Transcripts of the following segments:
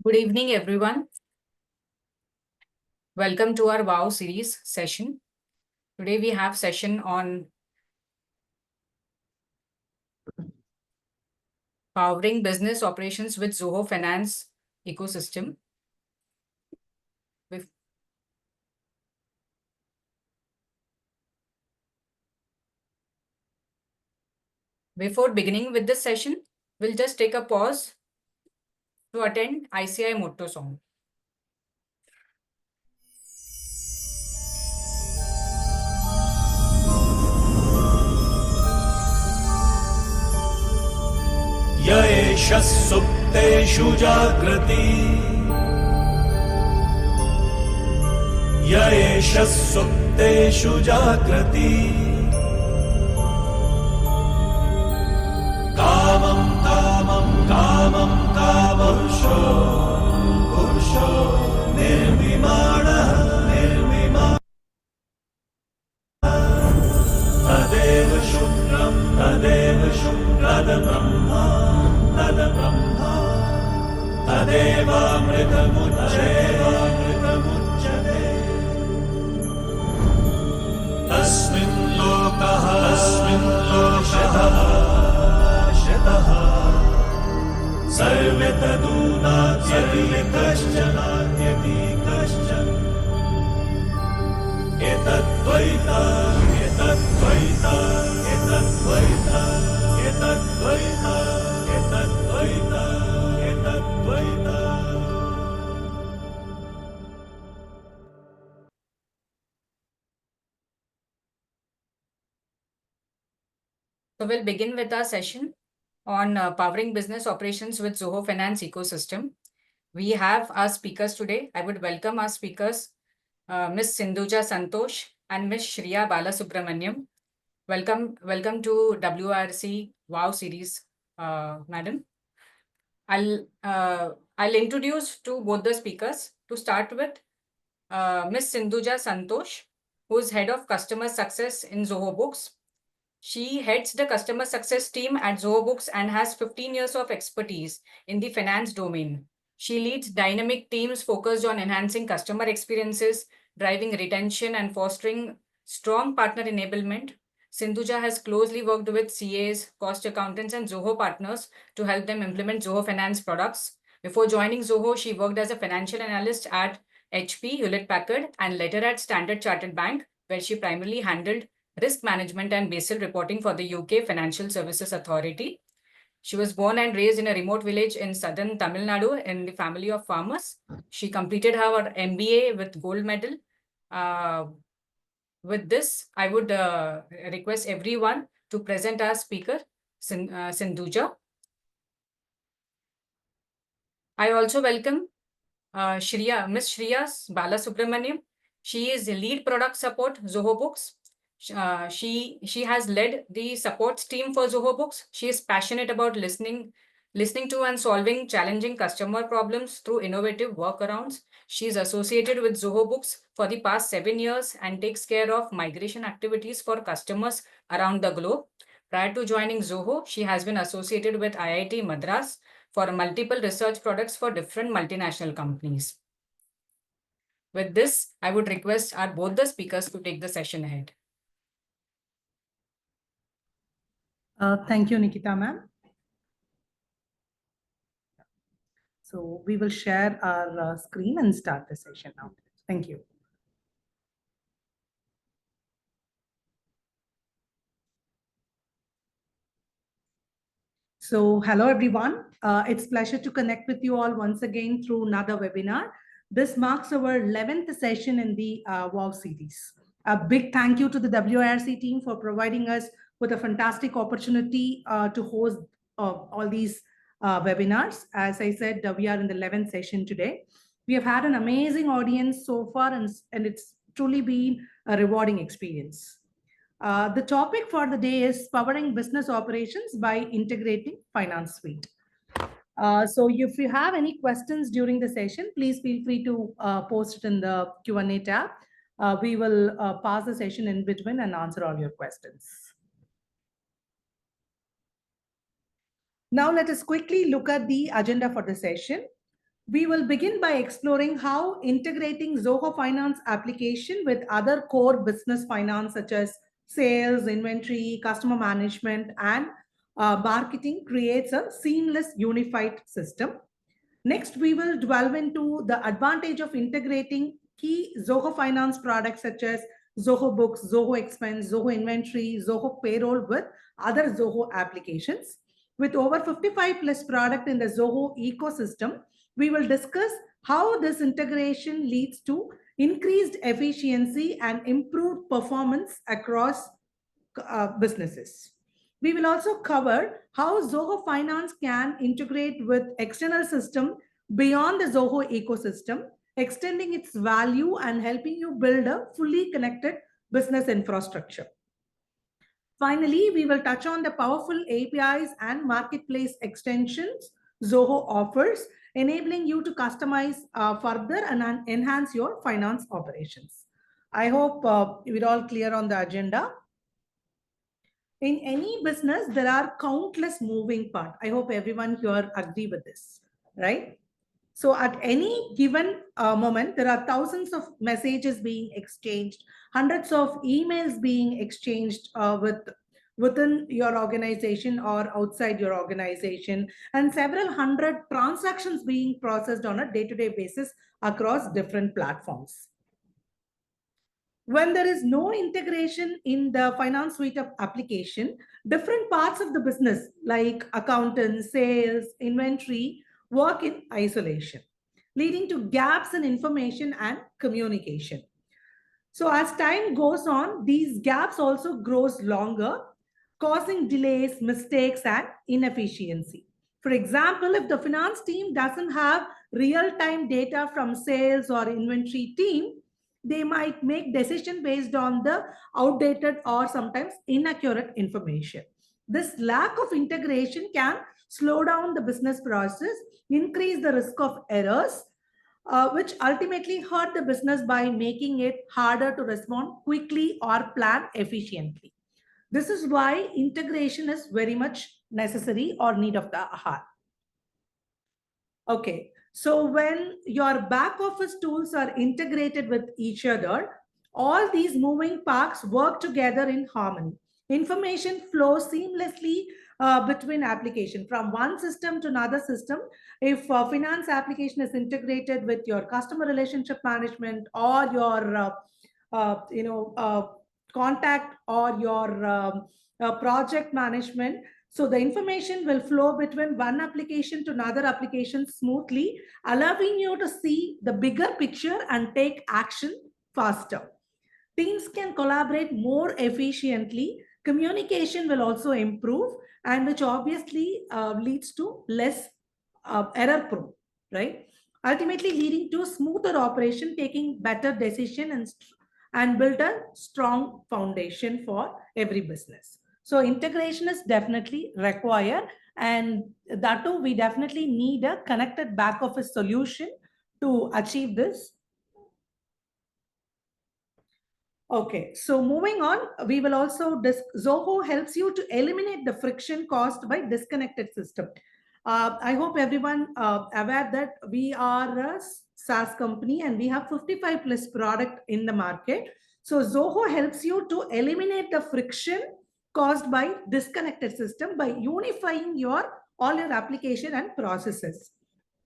Good evening, everyone. Welcome to our WOW series session. Today we have session on powering business operations with Zoho Finance ecosystem. Before beginning with this session, we'll just take a pause to attend ICI motto song. य एष सुप्तेषु जाग्रति य एष सुप्तेषु जाग्रति कामं कामं कामं कामपुरुषो पुरुषो निर्विमाणः तदेव शुक्रं तदेव शुक्रब्रह्मा तद्ब्रह्मा तदेवामृतमुच्यते तस्मिन् लोकः शतः सर्वे तदूनात्यपि कश्चन एतद्वैता एतद्वैता एतद्वैता एतद्वैता एतद्वैता एतद्वैता. So we'll begin with our session on powering business operations with Zoho Finance ecosystem. We have our speakers today. I would welcome our speakers, Ms. Sinduja Santhosh and Ms. Shriya Balasubrahmanyan. Welcome to WRC WOW series, madam. I'll introduce to both the speakers. To start with, Ms. Sinduja Santhosh, who is head of customer success in Zoho Books. She heads the customer success team at Zoho Books and has 15 years of expertise in the finance domain. She leads dynamic teams focused on enhancing customer experiences, driving retention, and fostering strong partner enablement. Sinduja has closely worked with CAs, cost accountants, and Zoho partners to help them implement Zoho Finance products. Before joining Zoho, she worked as a financial analyst at HP, Hewlett-Packard, and later at Standard Chartered Bank, where she primarily handled risk management and Basel reporting for the UK Financial Services Authority. She was born and raised in a remote village in southern Tamil Nadu in the family of farmers. She completed her MBA with gold medal. With this, I would request everyone to present our speaker, Sinduja. I also welcome Shriya, Ms. Shriya Balasubrahmanyan. She is the lead product support, Zoho Books. She has led the supports team for Zoho Books. She is passionate about listening to and solving challenging customer problems through innovative workarounds. She is associated with Zoho Books for the past 7 years and takes care of migration activities for customers around the globe. Prior to joining Zoho, she has been associated with IIT Madras for multiple research products for different multinational companies. With this, I would request both the speakers to take the session ahead. Thank you, Nikita ma'am. So we will share our screen and start the session now. Thank you. So hello, everyone. It's a pleasure to connect with you all once again through another webinar. This marks our 11th session in the WOW series. A big thank you to the WRC team for providing us with a fantastic opportunity to host all these webinars. As I said, we are in the 11th session today. We have had an amazing audience so far, and it's truly been a rewarding experience. The topic for the day is powering business operations by integrating Finance Suite. So if you have any questions during the session, please feel free to post it in the Q&A tab. We will pass the session in between and answer all your questions. Now let us quickly look at the agenda for the session. We will begin by exploring how integrating Zoho Finance application with other core business finance such as sales, inventory, customer management, and marketing creates a seamless unified system. Next, we will delve into the advantage of integrating key Zoho Finance products such as Zoho Books, Zoho Expense, Zoho Inventory, Zoho Payroll with other Zoho applications. With over 55 plus product in the Zoho ecosystem, we will discuss how this integration leads to increased efficiency and improved performance across businesses. We will also cover how Zoho Finance can integrate with external system beyond the Zoho ecosystem, extending its value and helping you build a fully connected business infrastructure. Finally, we will touch on the powerful APIs and marketplace extensions Zoho offers, enabling you to customize further and enhance your finance operations. I hope we're all clear on the agenda. In any business, there are countless moving parts. I hope everyone here agree with this, right? So at any given moment, there are thousands of messages being exchanged, hundreds of emails being exchanged within your organization or outside your organization, and several hundred transactions being processed on a day-to-day basis across different platforms. When there is no integration in the finance suite of application, different parts of the business like accountants, sales, inventory work in isolation, leading to gaps in information and communication. So as time goes on, these gaps also grows longer, causing delays, mistakes, and inefficiency. For example, if the finance team doesn't have real-time data from sales or inventory team, they might make decision based on the outdated or sometimes inaccurate information. This lack of integration can slow down the business process, increase the risk of errors, which ultimately hurt the business by making it harder to respond quickly or plan efficiently. This is why integration is very much necessary or need of the hour. Okay, so when your back office tools are integrated with each other, all these moving parts work together in harmony. Information flows seamlessly between application from one system to another system. If finance application is integrated with your customer relationship management or your contact or your project management, so the information will flow between one application to another application smoothly, allowing you to see the bigger picture and take action faster. Teams can collaborate more efficiently. Communication will also improve, and which obviously leads to less error prone, right? Ultimately leading to smoother operation, taking better decision and build a strong foundation for every business. So integration is definitely required, and that too, we definitely need a connected back office solution to achieve this. Okay, so moving on, we will also, Zoho helps you to eliminate the friction caused by disconnected system. I hope everyone aware that we are a SaaS company and we have 55 plus product in the market. So Zoho helps you to eliminate the friction caused by disconnected system by unifying all your application and processes.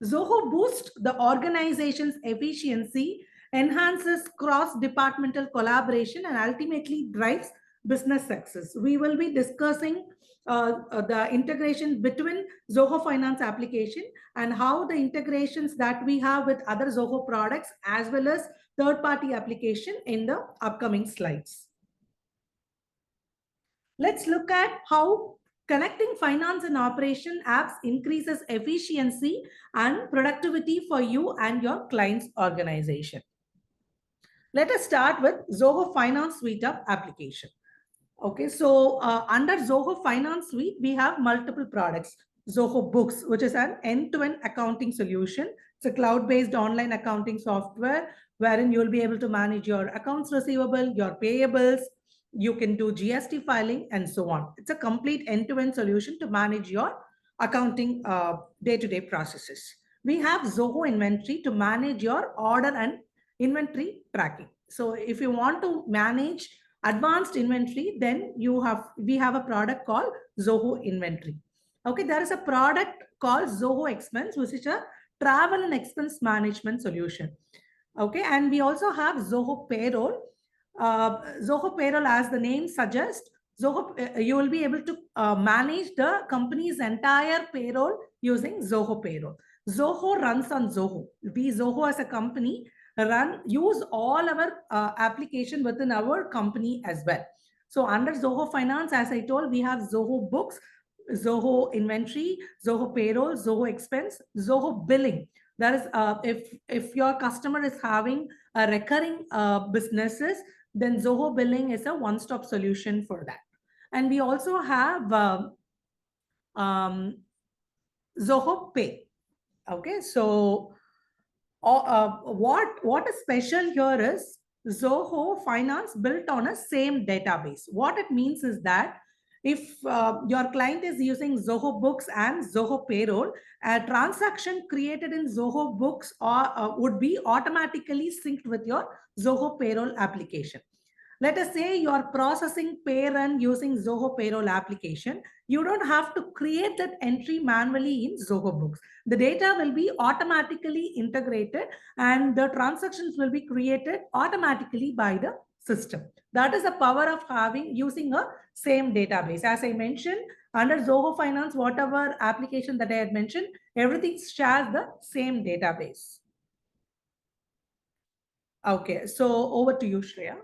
Zoho boosts the organization's efficiency, enhances cross-departmental collaboration, and ultimately drives business success. We will be discussing the integration between Zoho Finance application and how the integrations that we have with other Zoho products as well as third-party application in the upcoming slides. Let's look at how connecting finance and operation apps increases efficiency and productivity for you and your client's organization. Let us start with Zoho Finance Suite of application. Okay, so under Zoho Finance Suite, we have multiple products. Zoho Books, which is an end-to-end accounting solution. It's a cloud-based online accounting software wherein you'll be able to manage your accounts receivable, your payables, you can do GST filing and so on. It's a complete end-to-end solution to manage your accounting day-to-day processes. we have Zoho Inventory to manage your order and inventory tracking. So if you want to manage advanced inventory, then we have a product called Zoho Inventory. Okay, there is a product called Zoho Expense, which is a travel and expense management solution. Okay, and we also have Zoho Payroll. Zoho Payroll, as the name suggests, you will be able to manage the company's entire payroll using Zoho Payroll. Zoho runs on Zoho. We, Zoho as a company, use all our application within our company as well. So under Zoho Finance, as I told, we have Zoho Books, Zoho Inventory, Zoho Payroll, Zoho Expense, Zoho Billing. That is, if your customer is having a recurring businesses, then Zoho Billing is a one-stop solution for that. And we also have Zoho Pay. Okay, so what is special here is Zoho Finance built on a same database. What it means is that if your client is using Zoho Books and Zoho Payroll, a transaction created in Zoho Books would be automatically synced with your Zoho Payroll application. Let us say you are processing pay run using Zoho Payroll application. You don't have to create that entry manually in Zoho Books. The data will be automatically integrated and the transactions will be created automatically by the system. That is the power of using a same database. As I mentioned, under Zoho Finance, whatever application that I had mentioned, everything shares the same database. Okay, so over to you, Shriya.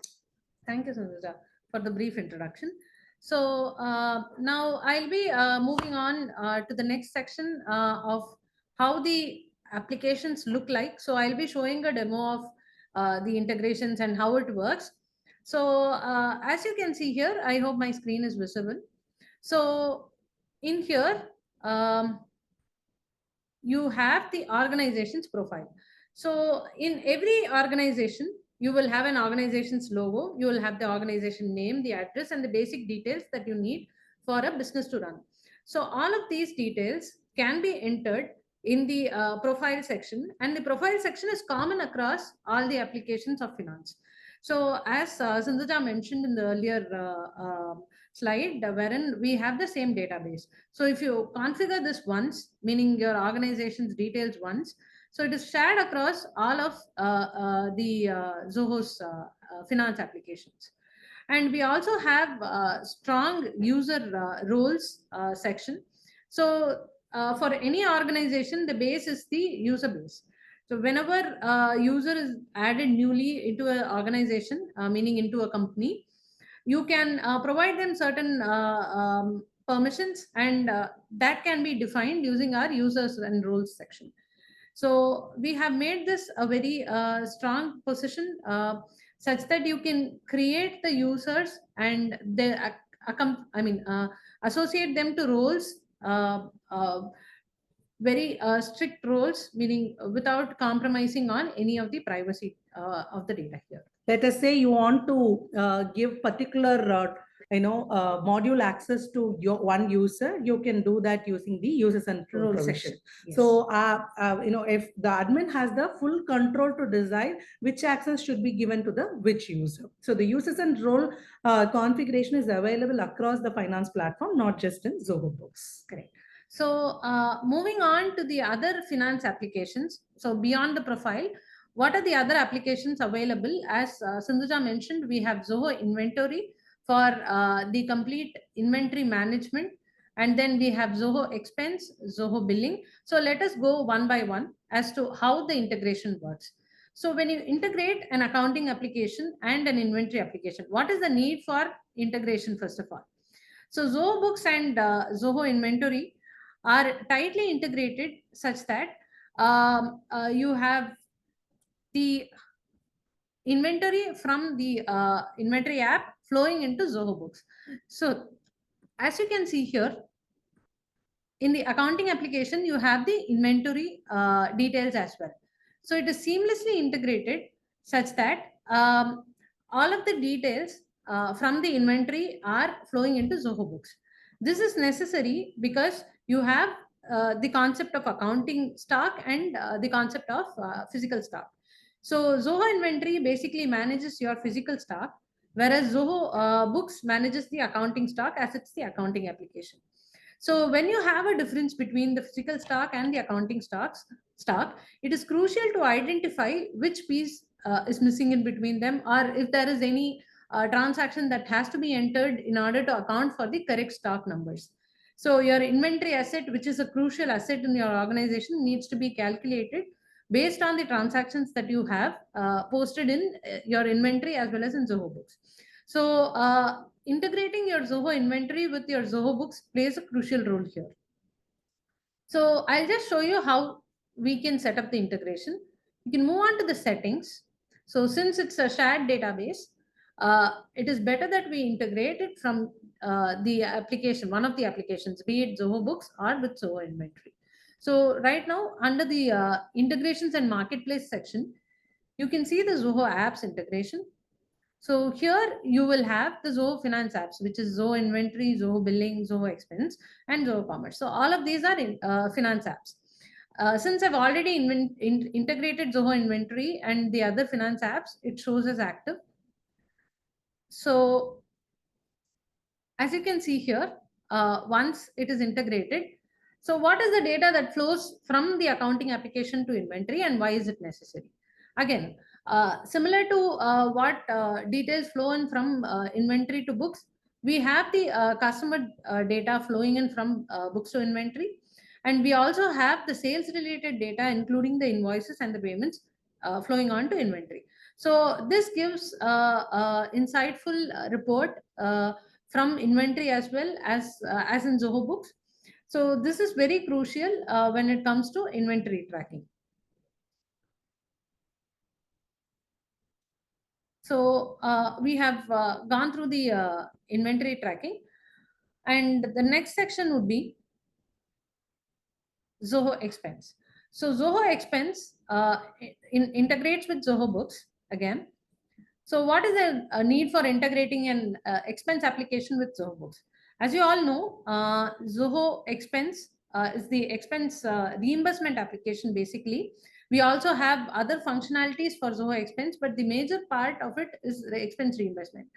Thank you, Sinduja, for the brief introduction. So now I'll be moving on to the next section of how the applications look like. So I'll be showing a demo of the integrations and how it works. So as you can see here, I hope my screen is visible. So in here, you have the organization's profile. So in every organization, you will have an organization's logo, you will have the organization name, the address, and the basic details that you need for a business to run. So all of these details can be entered in the profile section, and the profile section is common across all the applications of finance. So as Sinduja mentioned in the earlier slide, wherein we have the same database. So if you configure this once, meaning your organization's details once, so it is shared across all of the Zoho's finance applications. And we also have strong user roles section. So for any organization, the base is the user base. So whenever a user is added newly into an organization, meaning into a company, you can provide them certain permissions, and that can be defined using our users and roles section. So we have made this a very strong position such that you can create the users and associate them to roles, very strict roles, meaning without compromising on any of the privacy of the data here. Let us say you want to give particular module access to your one user, you can do that using the users and role section. Yes. So if the admin has the full control to decide which access should be given to the which user. So the users and role configuration is available across the finance platform, not just in Zoho Books. Correct. So moving on to the other finance applications. So beyond the profile, what are the other applications available? As Sinduja mentioned, we have Zoho Inventory for the complete inventory management. And then we have Zoho Expense, Zoho Billing. So let us go one by one as to how the integration works. So when you integrate an accounting application and an inventory application, what is the need for integration first of all? So Zoho Books and Zoho Inventory are tightly integrated such that you have the inventory from the inventory app flowing into Zoho Books. So as you can see here, in the accounting application, you have the inventory details as well. So it is seamlessly integrated such that all of the details from the inventory are flowing into Zoho Books. This is necessary because you have the concept of accounting stock and the concept of physical stock. So Zoho Inventory basically manages your physical stock, whereas Zoho Books manages the accounting stock as it's the accounting application. So when you have a difference between the physical stock and the accounting stock, it is crucial to identify which piece is missing in between them, or if there is any transaction that has to be entered in order to account for the correct stock numbers. So your inventory asset, which is a crucial asset in your organization, needs to be calculated based on the transactions that you have posted in your inventory as well as in Zoho Books. So integrating your Zoho inventory with your Zoho Books plays a crucial role here. So I'll just show you how we can set up the integration. You can move on to the settings. So since it's a shared database, it is better that we integrate it from the application, one of the applications, be it Zoho Books or with Zoho Inventory. So right now, under the integrations and marketplace section, you can see the Zoho apps integration. So here you will have the Zoho Finance apps, which is Zoho Inventory, Zoho Billing, Zoho Expense, and Zoho Commerce. So all of these are in finance apps. Since I've already integrated Zoho Inventory and the other finance apps, it shows as active. So as you can see here, once it is integrated, so what is the data that flows from the accounting application to inventory, and why is it necessary? Again, similar to what details flow in from inventory to books, we have the customer data flowing in from books to inventory. And we also have the sales related data, including the invoices and the payments flowing on to inventory. So this gives insightful report from inventory as well as in Zoho Books. So this is very crucial when it comes to inventory tracking. So we have gone through the inventory tracking, and the next section would be Zoho Expense. So Zoho Expense integrates with Zoho Books again. So what is the need for integrating an expense application with Zoho Books? As you all know, Zoho Expense is the expense reimbursement application basically. We also have other functionalities for Zoho Expense, but the major part of it is the expense reimbursement.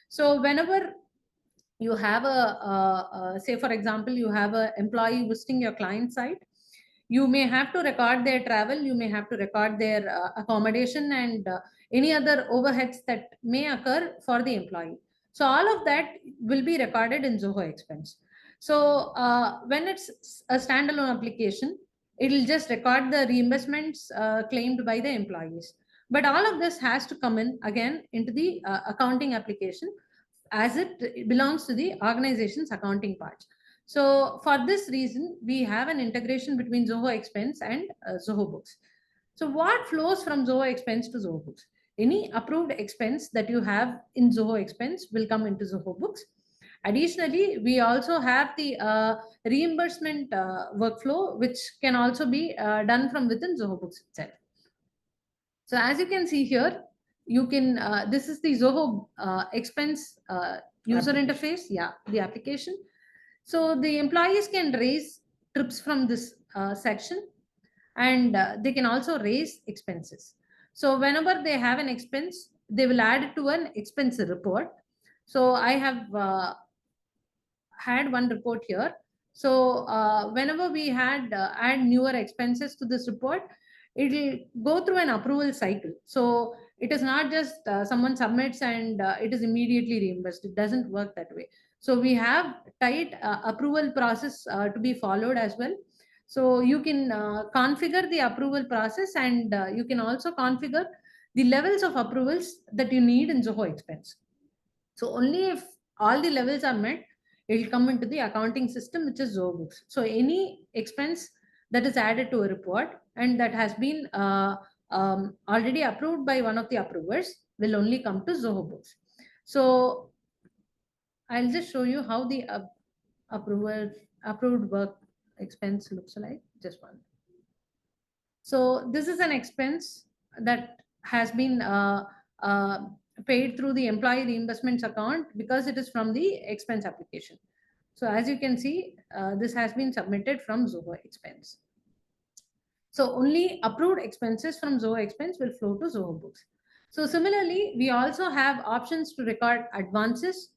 So whenever you have say for example, you have an employee visiting your client site, you may have to record their travel, you may have to record their accommodation and any other overheads that may occur for the employee. So all of that will be recorded in Zoho Expense. So when it's a standalone application, it will just record the reimbursements claimed by the employees. But all of this has to come in again into the accounting application, as it belongs to the organization's accounting part. So for this reason, we have an integration between Zoho Expense and Zoho Books. So what flows from Zoho Expense to Zoho Books? Any approved expense that you have in Zoho Expense will come into Zoho Books. Additionally, we also have the reimbursement workflow, which can also be done from within Zoho Books itself. So as you can see here, you can, this is the Zoho Expense user interface, the application. So the employees can raise trips from this section, and they can also raise expenses. So whenever they have an expense, they will add it to an expense report. So I have had one report here. So whenever we had add newer expenses to this report, it will go through an approval cycle. So it is not just someone submits and it is immediately reimbursed. It doesn't work that way. So we have tight approval process to be followed as well. So you can configure the approval process, and you can also configure the levels of approvals that you need in Zoho Expense. So only if all the levels are met, it will come into the accounting system, which is Zoho Books. So any expense that is added to a report and that has been already approved by one of the approvers will only come to Zoho Books. So I'll just show you how the approved work expense looks like. Just one. So this is an expense that has been paid through the employee reimbursements account because it is from the expense application. So as you can see, this has been submitted from Zoho Expense. So only approved expenses from Zoho Expense will flow to Zoho Books. So similarly, we also have options to record advances,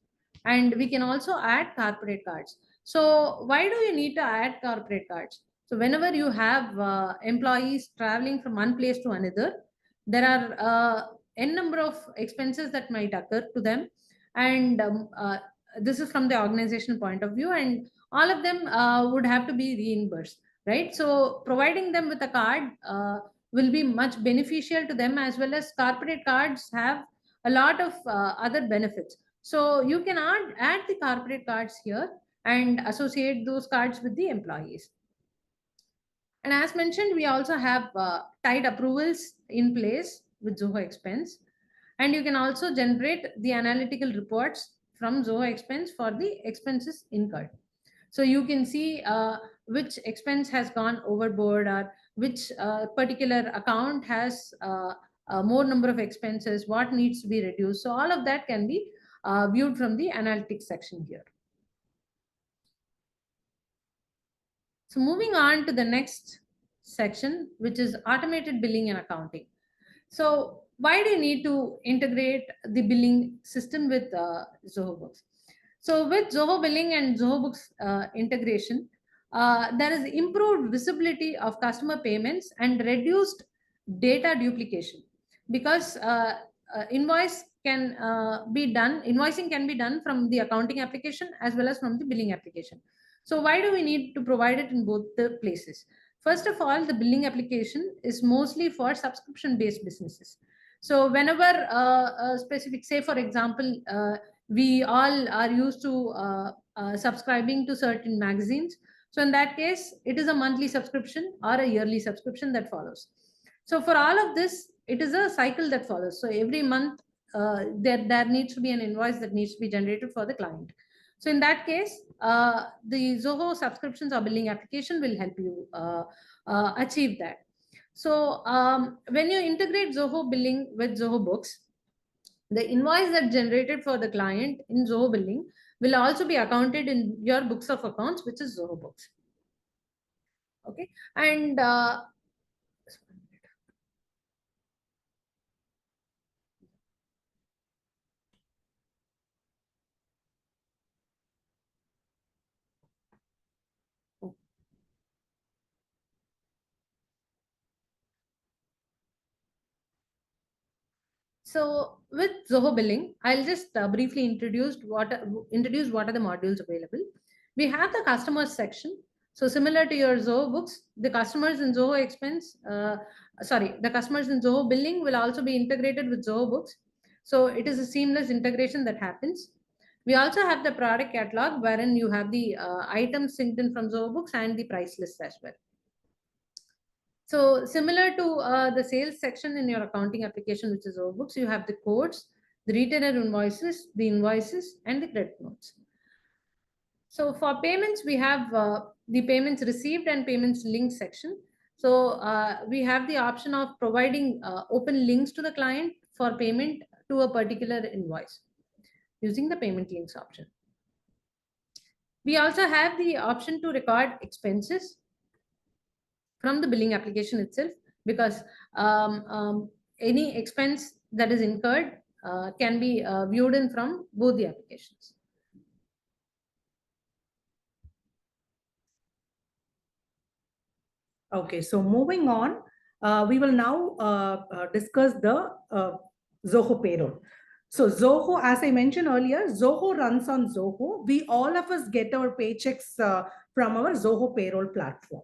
and we can also add corporate cards. So why do you need to add corporate cards? So whenever you have employees traveling from one place to another, there are n number of expenses that might occur to them, and this is from the organization point of view, and all of them would have to be reimbursed, right? So providing them with a card will be much beneficial to them, as well as corporate cards have a lot of other benefits. So you can add the corporate cards here and associate those cards with the employees. And as mentioned, we also have tied approvals in place with Zoho Expense. And you can also generate the analytical reports from Zoho Expense for the expenses incurred. So you can see which expense has gone overboard, or which particular account has more number of expenses, what needs to be reduced. So all of that can be viewed from the analytics section here. So moving on to the next section, which is automated billing and accounting. So why do you need to integrate the billing system with Zoho Books? So with Zoho Billing and Zoho Books integration, there is improved visibility of customer payments and reduced data duplication, because invoicing can be done from the accounting application as well as from the billing application. So why do we need to provide it in both the places? First of all, the billing application is mostly for subscription based businesses. So whenever a specific, say for example, we all are used to subscribing to certain magazines. So in that case, it is a monthly subscription or a yearly subscription that follows. So for all of this, it is a cycle that follows. So every month, there needs to be an invoice that needs to be generated for the client. So in that case, the Zoho subscriptions or billing application will help you achieve that. So when you integrate Zoho billing with Zoho Books, the invoice that generated for the client in Zoho billing will also be accounted in your books of accounts, which is Zoho Books. Okay, and so with Zoho Billing, I'll just briefly introduce what are the modules available. We have the customers section. So similar to your Zoho Books, the customers in Zoho the customers in Zoho Billing will also be integrated with Zoho Books. So it is a seamless integration that happens. We also have the product catalog, wherein you have the items synced in from Zoho Books and the price list as well. So similar to the sales section in your accounting application, which is Zoho Books, you have the codes, the retailer invoices, the invoices, and the credit notes. So for payments, we have the payments received and payments linked section. So we have the option of providing open links to the client for payment to a particular invoice using the payment links option. We also have the option to record expenses from the billing application itself, because any expense that is incurred can be viewed in from both the applications. Okay, so moving on, we will now discuss the Zoho payroll. So Zoho, as I mentioned earlier, Zoho runs on Zoho. We all of us get our paychecks from our Zoho payroll platform.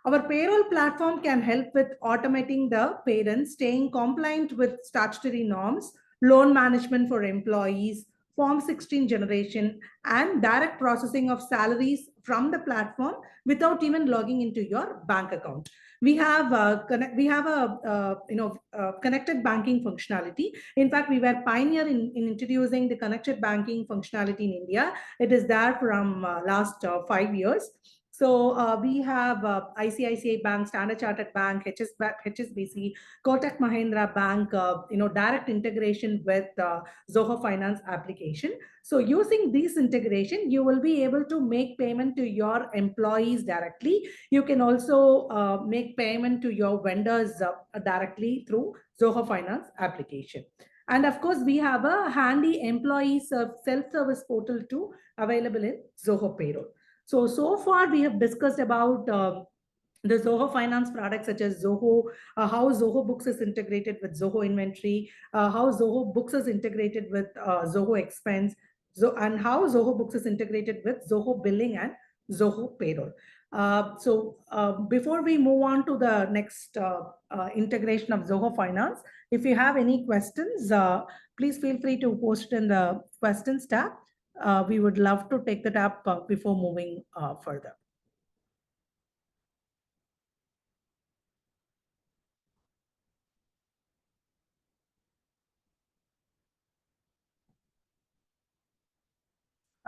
Our payroll platform can help with automating the parents, staying compliant with statutory norms, loan management for employees, Form 16 generation, and direct processing of salaries from the platform without even logging into your bank account. We have a connected banking functionality. In fact, we were pioneer in introducing the connected banking functionality in India. It is there from last 5 years. So we have ICICI Bank, Standard Chartered Bank, HSBC, Kotak Mahindra Bank, direct integration with Zoho Finance application. So using this integration, you will be able to make payment to your employees directly. You can also make payment to your vendors directly through Zoho Finance application. And of course, we have a handy employee self-service portal too available in Zoho Payroll. So far we have discussed about the Zoho Finance products such as Zoho, how Zoho Books is integrated with Zoho Inventory, how Zoho Books is integrated with Zoho Expense, and how Zoho Books is integrated with Zoho Billing and Zoho Payroll. Before we move on to the next integration of Zoho Finance, if you have any questions, please feel free to post it in the questions tab. We would love to take that up before moving further.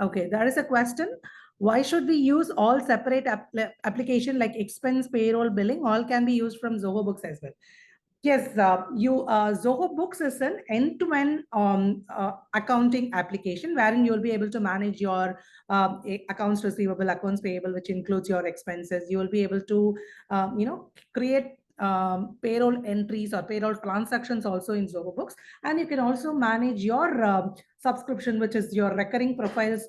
Okay, there is a question. Why should we use all separate application like expense, payroll, billing? All can be used from Zoho Books as well. Yes, Zoho Books is an end-to-end accounting application wherein you'll be able to manage your accounts receivable, accounts payable, which includes your expenses. You will be able to, create payroll entries or payroll transactions also in Zoho Books, and you can also manage your subscription, which is your recurring profiles,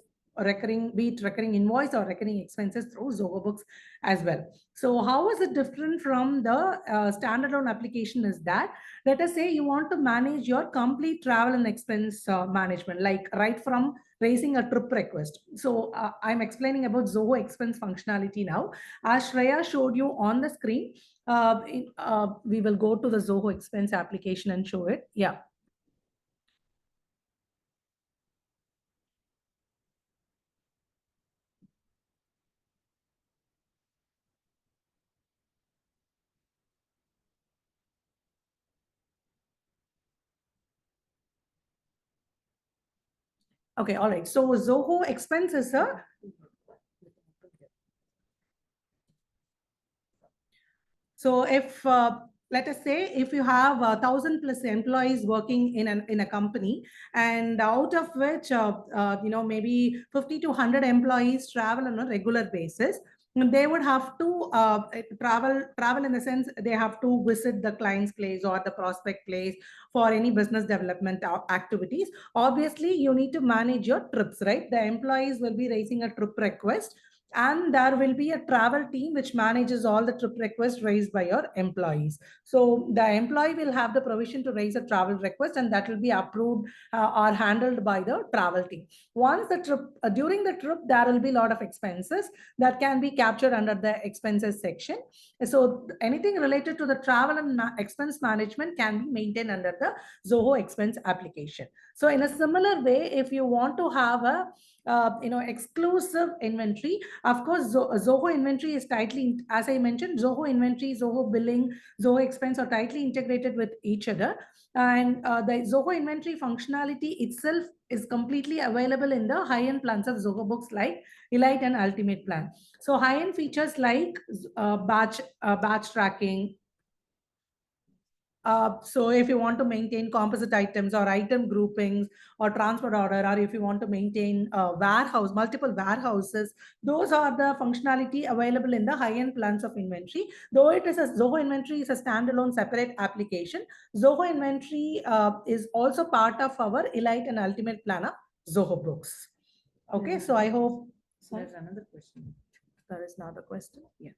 be it recurring invoice or recurring expenses through Zoho Books as well. So how is it different from the standalone application is that, let us say you want to manage your complete travel and expense management, like right from raising a trip request. So I'm explaining about Zoho expense functionality now. As Shriya showed you on the screen, we will go to the Zoho expense application and show it. Yeah. Okay, all right. So Zoho expense is a So if let us say if you have 1,000+ employees working in a company, and out of which maybe 50 to 100 employees travel on a regular basis, they would have to travel in the sense they have to visit the client's place or the prospect place for any business development activities. Obviously, you need to manage your trips, right? The employees will be raising a trip request, and there will be a travel team which manages all the trip requests raised by your employees. So the employee will have the provision to raise a travel request, and that will be approved or handled by the travel team. Once the trip, during the trip, there will be a lot of expenses that can be captured under the expenses section. So anything related to the travel and expense management can be maintained under the Zoho expense application. So in a similar way, if you want to have a exclusive inventory, of course, Zoho inventory is tightly, as I mentioned, Zoho inventory, Zoho billing, Zoho expense are tightly integrated with each other. And the Zoho inventory functionality itself is completely available in the high-end plans of Zoho Books like Elite and Ultimate plan. So high-end features like batch tracking. So if you want to maintain composite items or item groupings or transport order, or if you want to maintain multiple warehouses, those are the functionality available in the high-end plans of inventory. Though it is Zoho inventory is a standalone separate application, Zoho inventory is also part of our Elite and Ultimate plan of Zoho Books. Okay, so I hope. There's another question. There is another question. Yeah.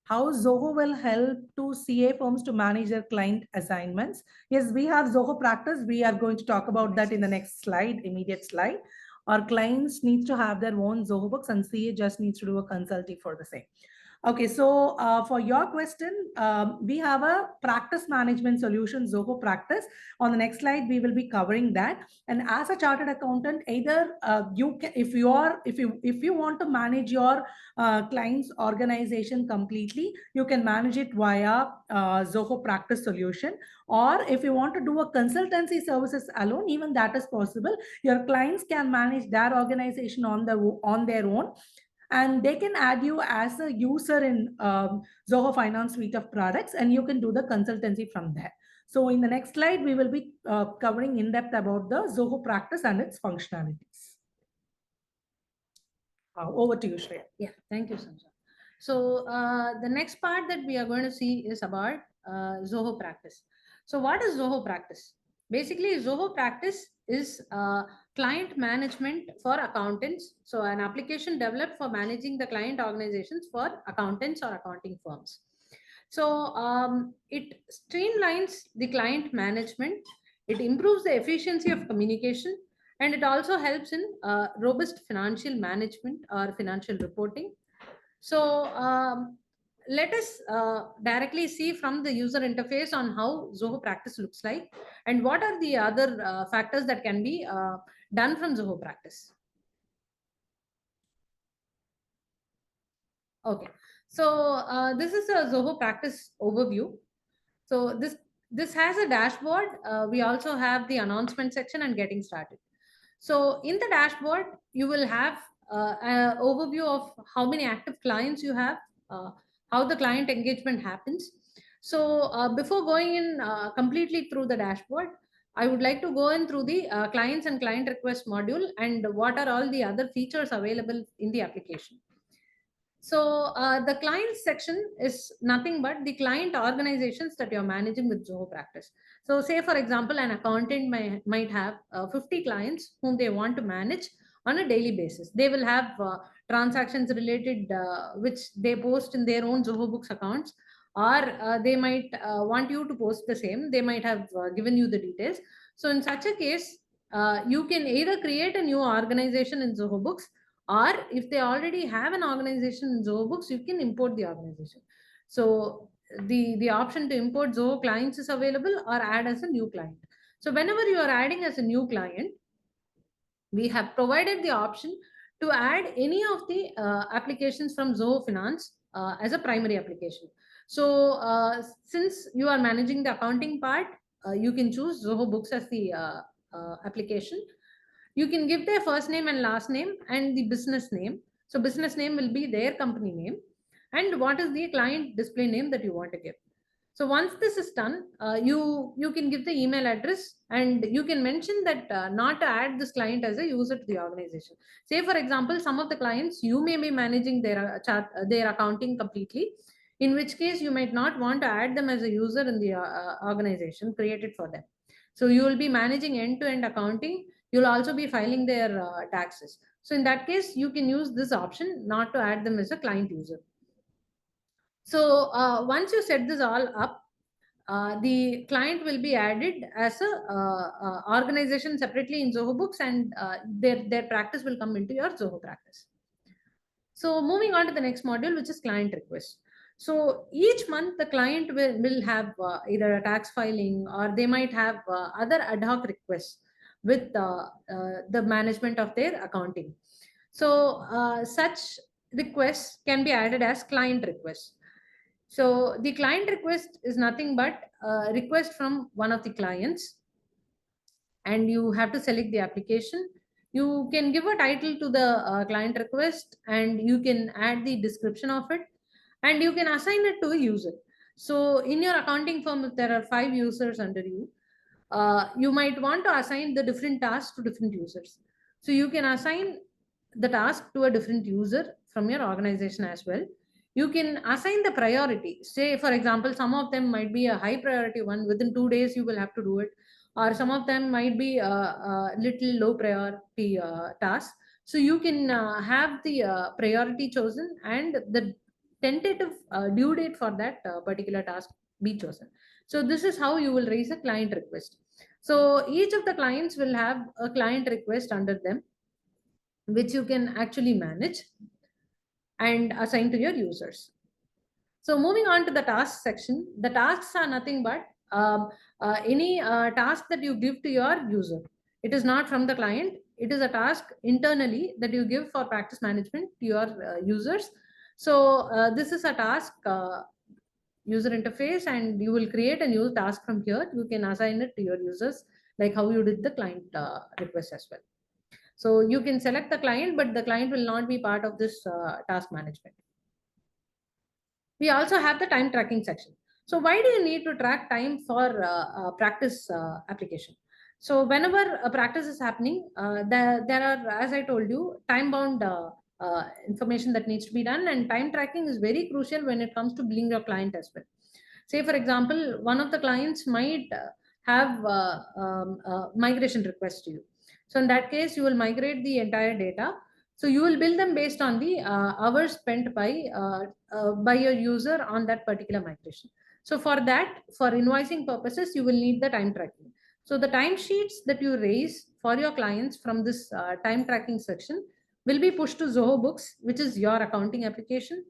How Zoho will help to CA firms to manage their client assignments. Yes, we have Zoho practice. We are going to talk about that in the next slide, immediate slide. Our clients need to have their own Zoho Books, and CA just needs to do a consulting for the same. Okay, so for your question, we have a practice management solution, Zoho Practice. On the next slide, we will be covering that. And as a chartered accountant, either you can, if you want to manage your client's organization completely, you can manage it via Zoho Practice solution. Or if you want to do a consultancy services alone, even that is possible. Your clients can manage their organization on their own, and they can add you as a user in Zoho Finance suite of products, and you can do the consultancy from there. So in the next slide, we will be covering in depth about the Zoho practice and its functionalities. Over to you, Shriya. Yeah, thank you, Sanjay. So the next part that we are going to see is about Zoho Practice. So what is Zoho Practice? Basically, Zoho Practice is client management for accountants. So an application developed for managing the client organizations for accountants or accounting firms. So it streamlines the client management, it improves the efficiency of communication, and it also helps in robust financial management or financial reporting. So let us directly see from the user interface on how Zoho Practice looks like and what are the other factors that can be done from Zoho Practice. Okay, so this is a Zoho Practice overview. So this has a dashboard. We also have the announcement section and getting started. So in the dashboard, you will have an overview of how many active clients you have, how the client engagement happens. So before going in completely through the dashboard, I would like to go in through the clients and client request module and what are all the other features available in the application. So the client section is nothing but the client organizations that you're managing with Zoho Practice. So say, for example, an accountant might have 50 clients whom they want to manage on a daily basis. They will have transactions related, which they post in their own Zoho Books accounts, or they might want you to post the same. They might have given you the details. So in such a case, you can either create a new organization in Zoho Books, or if they already have an organization in Zoho Books, you can import the organization. So the option to import Zoho clients is available or add as a new client. So whenever you are adding as a new client, we have provided the option to add any of the applications from Zoho Finance as a primary application. So since you are managing the accounting part, you can choose Zoho Books as the application. You can give their first name and last name and the business name. So business name will be their company name, and what is the client display name that you want to give. So once this is done, you can give the email address, and you can mention that not to add this client as a user to the organization. Say, for example, some of the clients you may be managing their accounting completely, in which case you might not want to add them as a user in the organization created for them. So you will be managing end-to-end accounting. You'll also be filing their taxes. So in that case, you can use this option not to add them as a client user. So once you set this all up, the client will be added as a organization separately in Zoho Books, and their practice will come into your Zoho Practice. So moving on to the next module, which is client request. So each month the client will have either a tax filing, or they might have other ad hoc requests with the management of their accounting. So such requests can be added as client requests. So the client request is nothing but a request from one of the clients, and you have to select the application. You can give a title to the client request, and you can add the description of it, and you can assign it to a user. So in your accounting firm, if there are 5 users under you, you might want to assign the different tasks to different users. So you can assign the task to a different user from your organization as well. You can assign the priority. Say, for example, some of them might be a high priority one. Within 2 days, you will have to do it. Or some of them might be a little low priority task. So you can have the priority chosen, and the tentative due date for that particular task be chosen. So this is how you will raise a client request. So each of the clients will have a client request under them, which you can actually manage and assign to your users. So moving on to the task section, the tasks are nothing but any task that you give to your user. It is not from the client. It is a task internally that you give for practice management to your users. So this is a task user interface, and you will create a new task from here. You can assign it to your users like how you did the client request as well. So you can select the client, but the client will not be part of this task management. We also have the time tracking section. So why do you need to track time for practice application? So whenever a practice is happening, there are, as I told you, time bound information that needs to be done, and time tracking is very crucial when it comes to billing your client as well. Say for example, one of the clients might have migration request to you. So in that case, you will migrate the entire data. So you will bill them based on the hours spent by your user on that particular migration. So for that, for invoicing purposes, you will need the time tracking. So the time sheets that you raise for your clients from this time tracking section will be pushed to Zoho Books, which is your accounting application,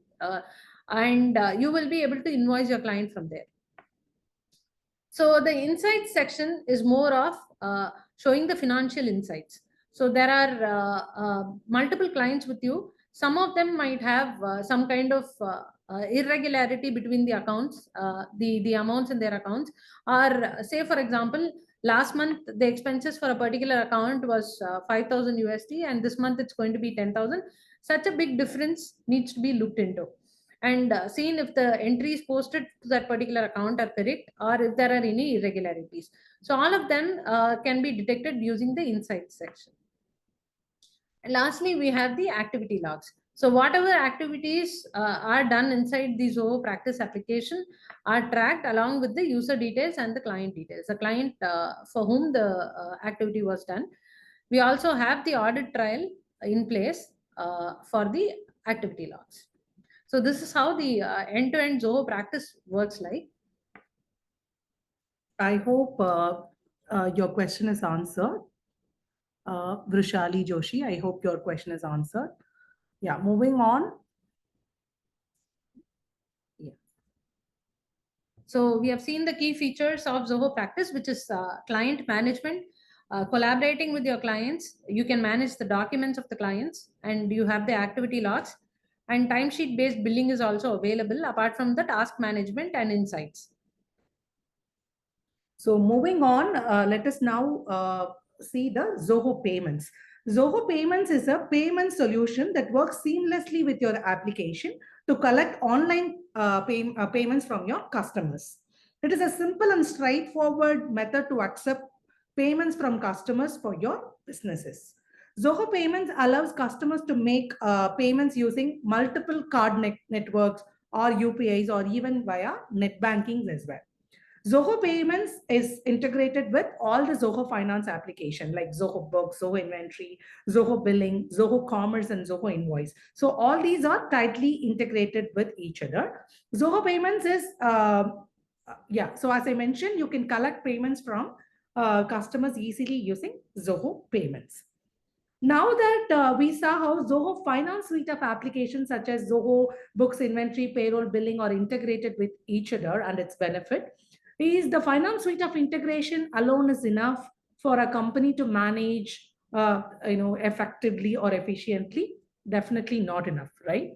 and you will be able to invoice your client from there. So the insights section is more of showing the financial insights. So there are multiple clients with you. Some of them might have some kind of irregularity between the accounts, the amounts in their accounts. Or say, for example, last month the expenses for a particular account was 5,000 USD, and this month it's going to be 10,000. Such a big difference needs to be looked into and seen if the entries posted to that particular account are correct or if there are any irregularities. So all of them can be detected using the insights section. And lastly, we have the activity logs. So whatever activities are done inside the Zoho practice application are tracked along with the user details and the client details, the client for whom the activity was done. We also have the audit trail in place for the activity logs. So this is how the end-to-end Zoho practice works like. I hope your question is answered. Vrishali Joshi, I hope your question is answered. Yeah, moving on. Yeah. So we have seen the key features of Zoho practice, which is client management, collaborating with your clients. You can manage the documents of the clients, and you have the activity logs, and timesheet based billing is also available apart from the task management and insights. So moving on, let us now see the Zoho Payments. Zoho Payments is a payment solution that works seamlessly with your application to collect online payments from your customers. It is a simple and straightforward method to accept payments from customers for your businesses. Zoho Payments allows customers to make payments using multiple card networks or UPIs or even via net bankings as well. Zoho Payments is integrated with all the Zoho Finance application like Zoho Books, Zoho Inventory, Zoho Billing, Zoho Commerce, and Zoho Invoice. So all these are tightly integrated with each other. Zoho Payments is, so as I mentioned, you can collect payments from customers easily using Zoho Payments. Now that we saw how Zoho Finance suite of applications such as Zoho Books, Inventory, Payroll, Billing are integrated with each other and its benefit, is the finance suite of integration alone is enough for a company to manage effectively or efficiently? Definitely not enough, right?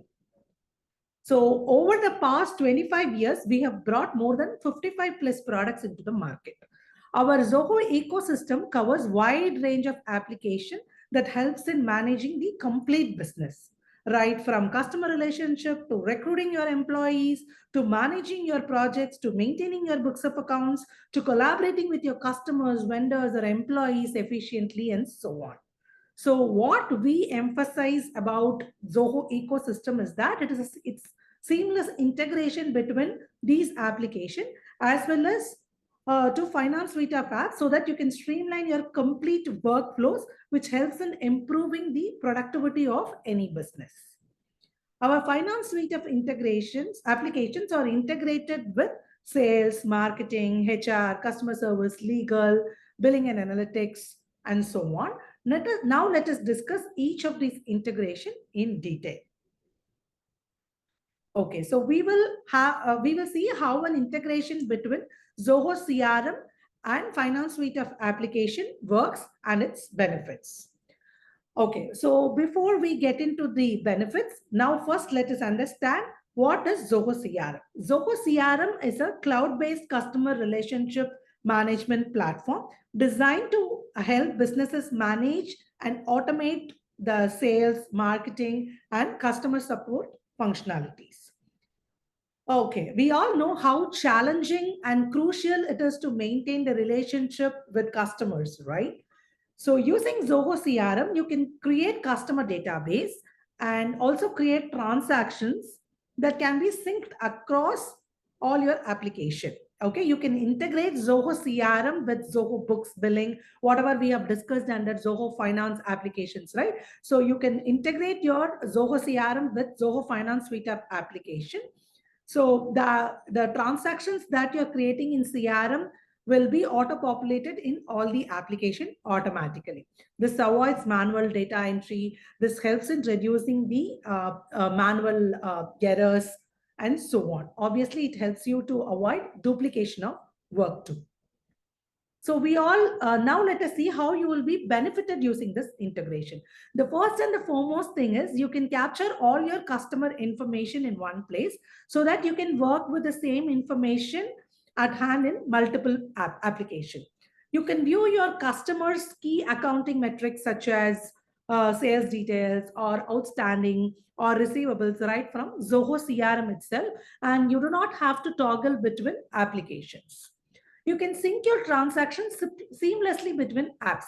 So over the past 25 years, we have brought more than 55 plus products into the market. Our Zoho ecosystem covers wide range of application that helps in managing the complete business, right from customer relationship to recruiting your employees, to managing your projects, to maintaining your books of accounts, to collaborating with your customers, vendors, or employees efficiently, and so on. So what we emphasize about Zoho ecosystem is that it's seamless integration between these applications as well as to finance suite of apps so that you can streamline your complete workflows, which helps in improving the productivity of any business. Our finance suite of applications are integrated with sales, marketing, HR, customer service, legal, billing and analytics, and so on. Now let us discuss each of these integration in detail. Okay, so we will see how an integration between Zoho CRM and Finance Suite of application works and its benefits. Okay, so before we get into the benefits, now first let us understand what is Zoho CRM. Zoho CRM is a cloud-based customer relationship management platform designed to help businesses manage and automate the sales, marketing, and customer support functionalities. Okay, we all know how challenging and crucial it is to maintain the relationship with customers, right? So using Zoho CRM, you can create customer database and also create transactions that can be synced across all your application. Okay, you can integrate Zoho CRM with Zoho Books billing, whatever we have discussed under Zoho Finance applications, right? So you can integrate your Zoho CRM with Zoho Finance suite of application. So the transactions that you're creating in CRM will be auto-populated in all the application automatically. This avoids manual data entry. This helps in reducing the manual errors and so on. Obviously, it helps you to avoid duplication of work too. So we all now let us see how you will be benefited using this integration. The first and the foremost thing is you can capture all your customer information in one place so that you can work with the same information at hand in multiple application. You can view your customers' key accounting metrics such as sales details or outstanding or receivables right from Zoho CRM itself, and you do not have to toggle between applications. You can sync your transactions seamlessly between apps.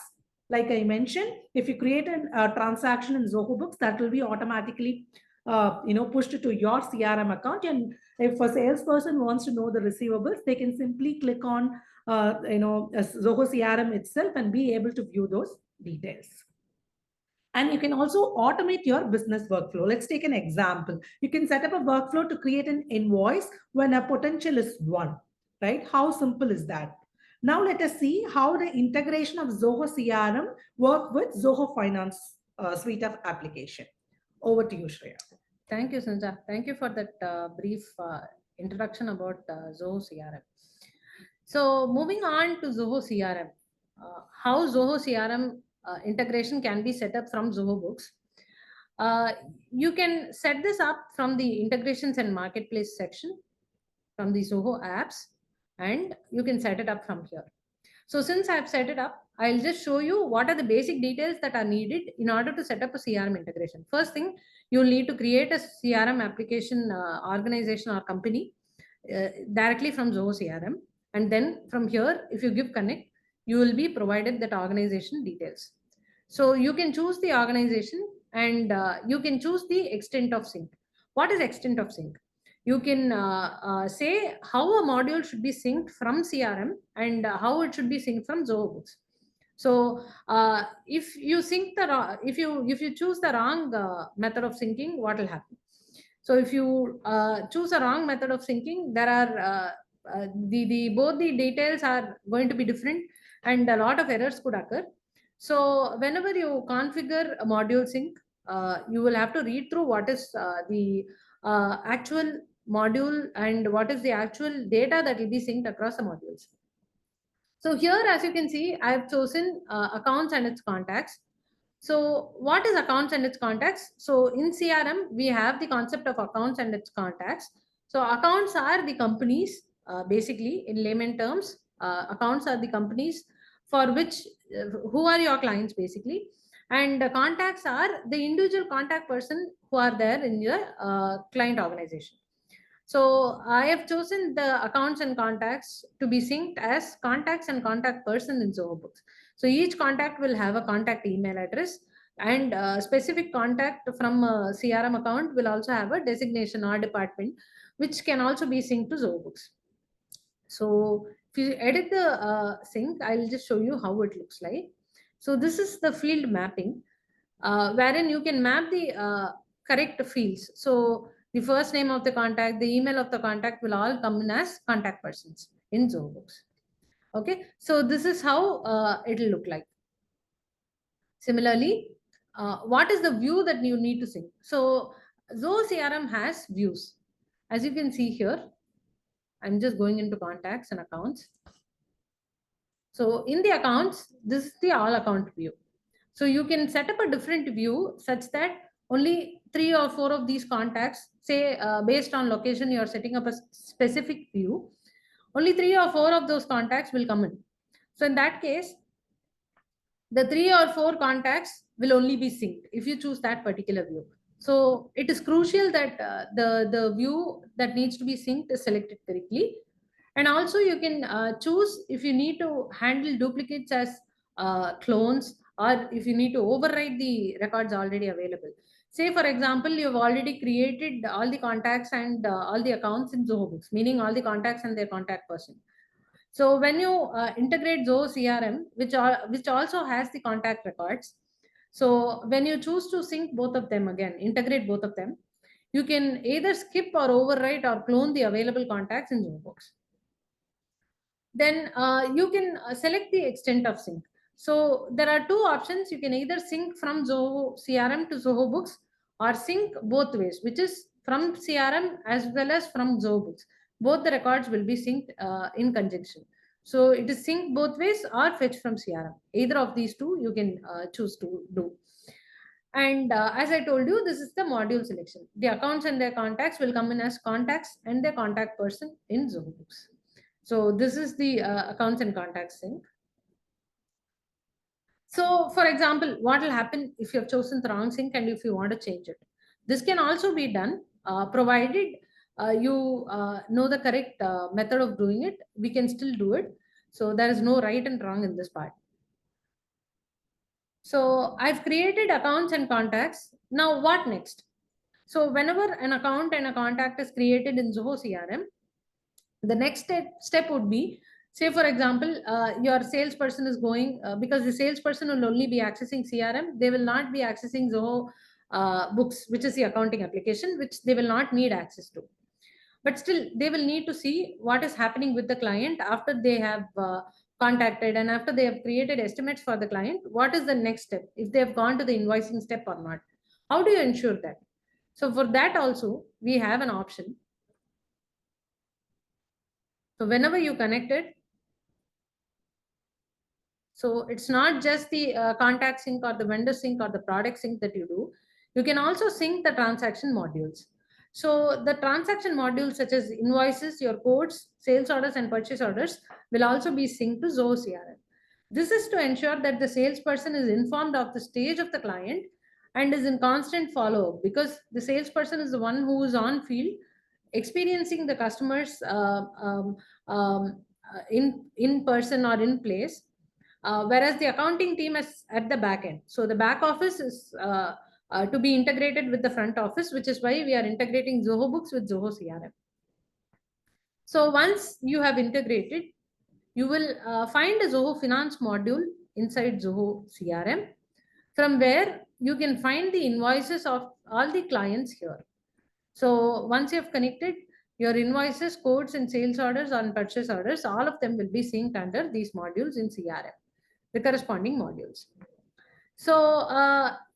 Like I mentioned, if you create a transaction in Zoho Books, that will be automatically pushed to your CRM account. And if a salesperson wants to know the receivables, they can simply click on Zoho CRM itself and be able to view those details. And you can also automate your business workflow. Let's take an example. You can set up a workflow to create an invoice when a potential is one, right? How simple is that? Now let us see how the integration of Zoho CRM work with Zoho Finance suite of application. Over to you, Shriya. Thank you, Sinduja. Thank you for that brief introduction about Zoho CRM. So moving on to Zoho CRM, how Zoho CRM integration can be set up from Zoho Books. You can set this up from the integrations and marketplace section from the Zoho apps, and you can set it up from here. So since I've set it up, I'll just show you what are the basic details that are needed in order to set up a CRM integration. First thing, you'll need to create a CRM application organization or company directly from Zoho CRM. And then from here, if you give connect, you will be provided that organization details. So you can choose the organization and you can choose the extent of sync. What is extent of sync? You can say how a module should be synced from CRM and how it should be synced from Zoho Books. So if you sync the if you choose the wrong method of syncing, what will happen? So if you choose a wrong method of syncing, there are both the details are going to be different, and a lot of errors could occur. So whenever you configure a module sync, you will have to read through what is the actual module and what is the actual data that will be synced across the modules. So here, as you can see, I have chosen accounts and its contacts. So what is accounts and its contacts? So in CRM, we have the concept of accounts and its contacts. So accounts are the companies, basically in layman terms, accounts are the companies for which, who are your clients basically. And contacts are the individual contact person who are there in your client organization. So I have chosen the accounts and contacts to be synced as contacts and contact person in Zoho Books. So each contact will have a contact email address, and a specific contact from a CRM account will also have a designation or department, which can also be synced to Zoho Books. So if you edit the sync, I'll just show you how it looks like. So this is the field mapping, wherein you can map the correct fields. So the first name of the contact, the email of the contact will all come in as contact persons in Zoho Books. Okay, so this is how it will look like. Similarly, what is the view that you need to sync? So Zoho CRM has views. As you can see here, I'm just going into contacts and accounts. So in the accounts, this is the all account view. So you can set up a different view such that only 3 or 4 of these contacts, say based on location, you are setting up a specific view. Only 3 or 4 of those contacts will come in. So in that case, the 3 or 4 contacts will only be synced if you choose that particular view. So it is crucial that the view that needs to be synced is selected correctly. And also you can choose if you need to handle duplicates as clones, or if you need to override the records already available. Say for example, you've already created all the contacts and all the accounts in Zoho Books, meaning all the contacts and their contact person. So when you integrate Zoho CRM, which also has the contact records, so when you choose to sync both of them again, integrate both of them, you can either skip or overwrite or clone the available contacts in Zoho Books. Then you can select the extent of sync. So there are 2 options. You can either sync from Zoho CRM to Zoho Books, or sync both ways, which is from CRM as well as from Zoho Books. Both the records will be synced in conjunction. So it is sync both ways or fetch from CRM. Either of these 2 you can choose to do. And as I told you, this is the module selection. The accounts and their contacts will come in as contacts and their contact person in Zoho Books. So this is the accounts and contacts sync. So for example, what will happen if you have chosen the wrong sync and if you want to change it? This can also be done, provided you know the correct method of doing it. We can still do it. So there is no right and wrong in this part. So I've created accounts and contacts. Now what next? So whenever an account and a contact is created in Zoho CRM, the next step would be, say for example, your salesperson is going, because the salesperson will only be accessing CRM, they will not be accessing Zoho Books, which is the accounting application, which they will not need access to. But still, they will need to see what is happening with the client after they have contacted and after they have created estimates for the client. What is the next step, if they have gone to the invoicing step or not? How do you ensure that? So for that also, we have an option. So whenever you connect it, so it's not just the contact sync or the vendor sync or the product sync that you do. You can also sync the transaction modules. So the transaction modules such as invoices, your codes, sales orders, and purchase orders will also be synced to Zoho CRM. This is to ensure that the salesperson is informed of the stage of the client and is in constant follow-up, because the salesperson is the one who is on field experiencing the customers in person or in place, whereas the accounting team is at the back end. So the back office is to be integrated with the front office, which is why we are integrating Zoho Books with Zoho CRM. So once you have integrated, you will find a Zoho Finance module inside Zoho CRM, from where you can find the invoices of all the clients here. So once you have connected, your invoices, codes, and sales orders and purchase orders, all of them will be synced under these modules in CRM, the corresponding modules. So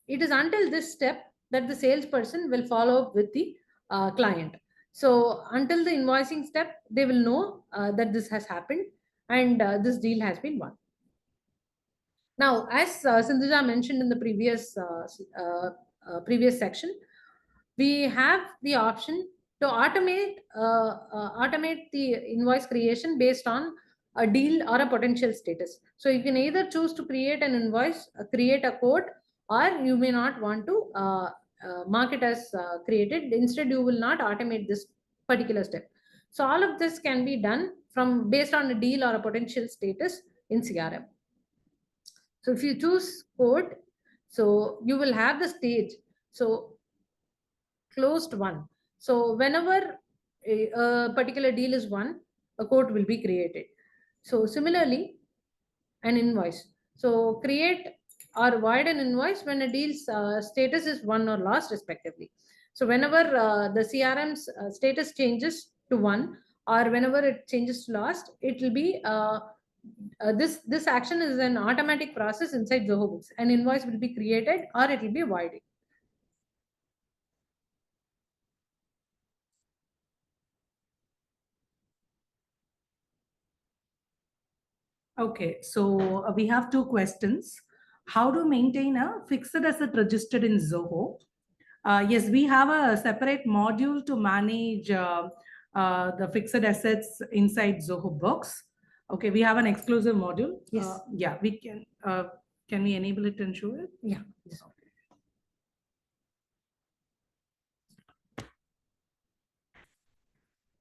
it is until this step that the salesperson will follow up with the client. So until the invoicing step, they will know that this has happened and this deal has been won. Now, as Sinduja mentioned in the previous section, we have the option to automate the invoice creation based on a deal or a potential status. So you can either choose to create an invoice, create a code, or you may not want to mark it as created. Instead, you will not automate this particular step. So all of this can be done from based on a deal or a potential status in CRM. So if you choose code, so you will have the stage. So closed one. So whenever a particular deal is won, a code will be created. So similarly, an invoice. So create or void an invoice when a deal's status is won or lost respectively. So whenever the CRM's status changes to won, or whenever it changes to lost, it will be this action is an automatic process inside Zoho Books. An invoice will be created or it will be voided. Okay, so we have two questions. How to maintain a fixed asset registered in Zoho? Yes, we have a separate module to manage the fixed assets inside Zoho Books. Okay, we have an exclusive module. Yes. Yeah, we can. Can we enable it and show it? Yeah. Yes.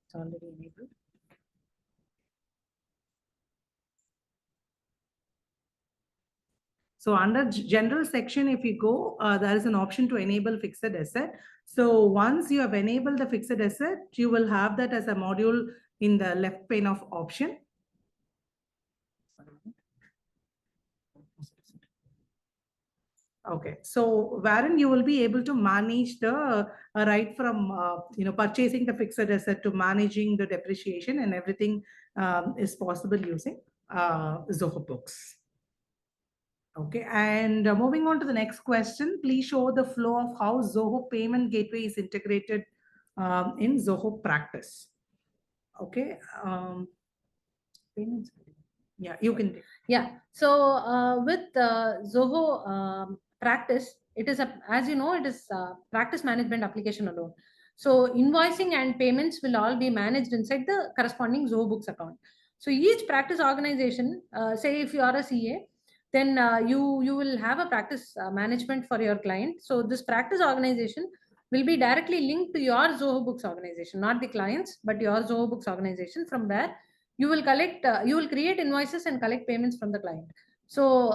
It's already enabled. So under general section, if you go, there is an option to enable fixed asset. So once you have enabled the fixed asset, you will have that as a module in the left pane of option. Okay, so wherein you will be able to manage the right from purchasing the fixed asset to managing the depreciation, and everything is possible using Zoho Books. Okay, and moving on to the next question, please show the flow of how Zoho Payment Gateway is integrated in Zoho Practice. Okay, payments. Yeah, you can. Yeah. So with Zoho Practice, it is as you know, it is practice management application alone. So invoicing and payments will all be managed inside the corresponding Zoho Books account. So each practice organization, say if you are a CA, then you will have a practice management for your client. So this practice organization will be directly linked to your Zoho Books organization, not the clients, but your Zoho Books organization, from where you will create invoices and collect payments from the client. So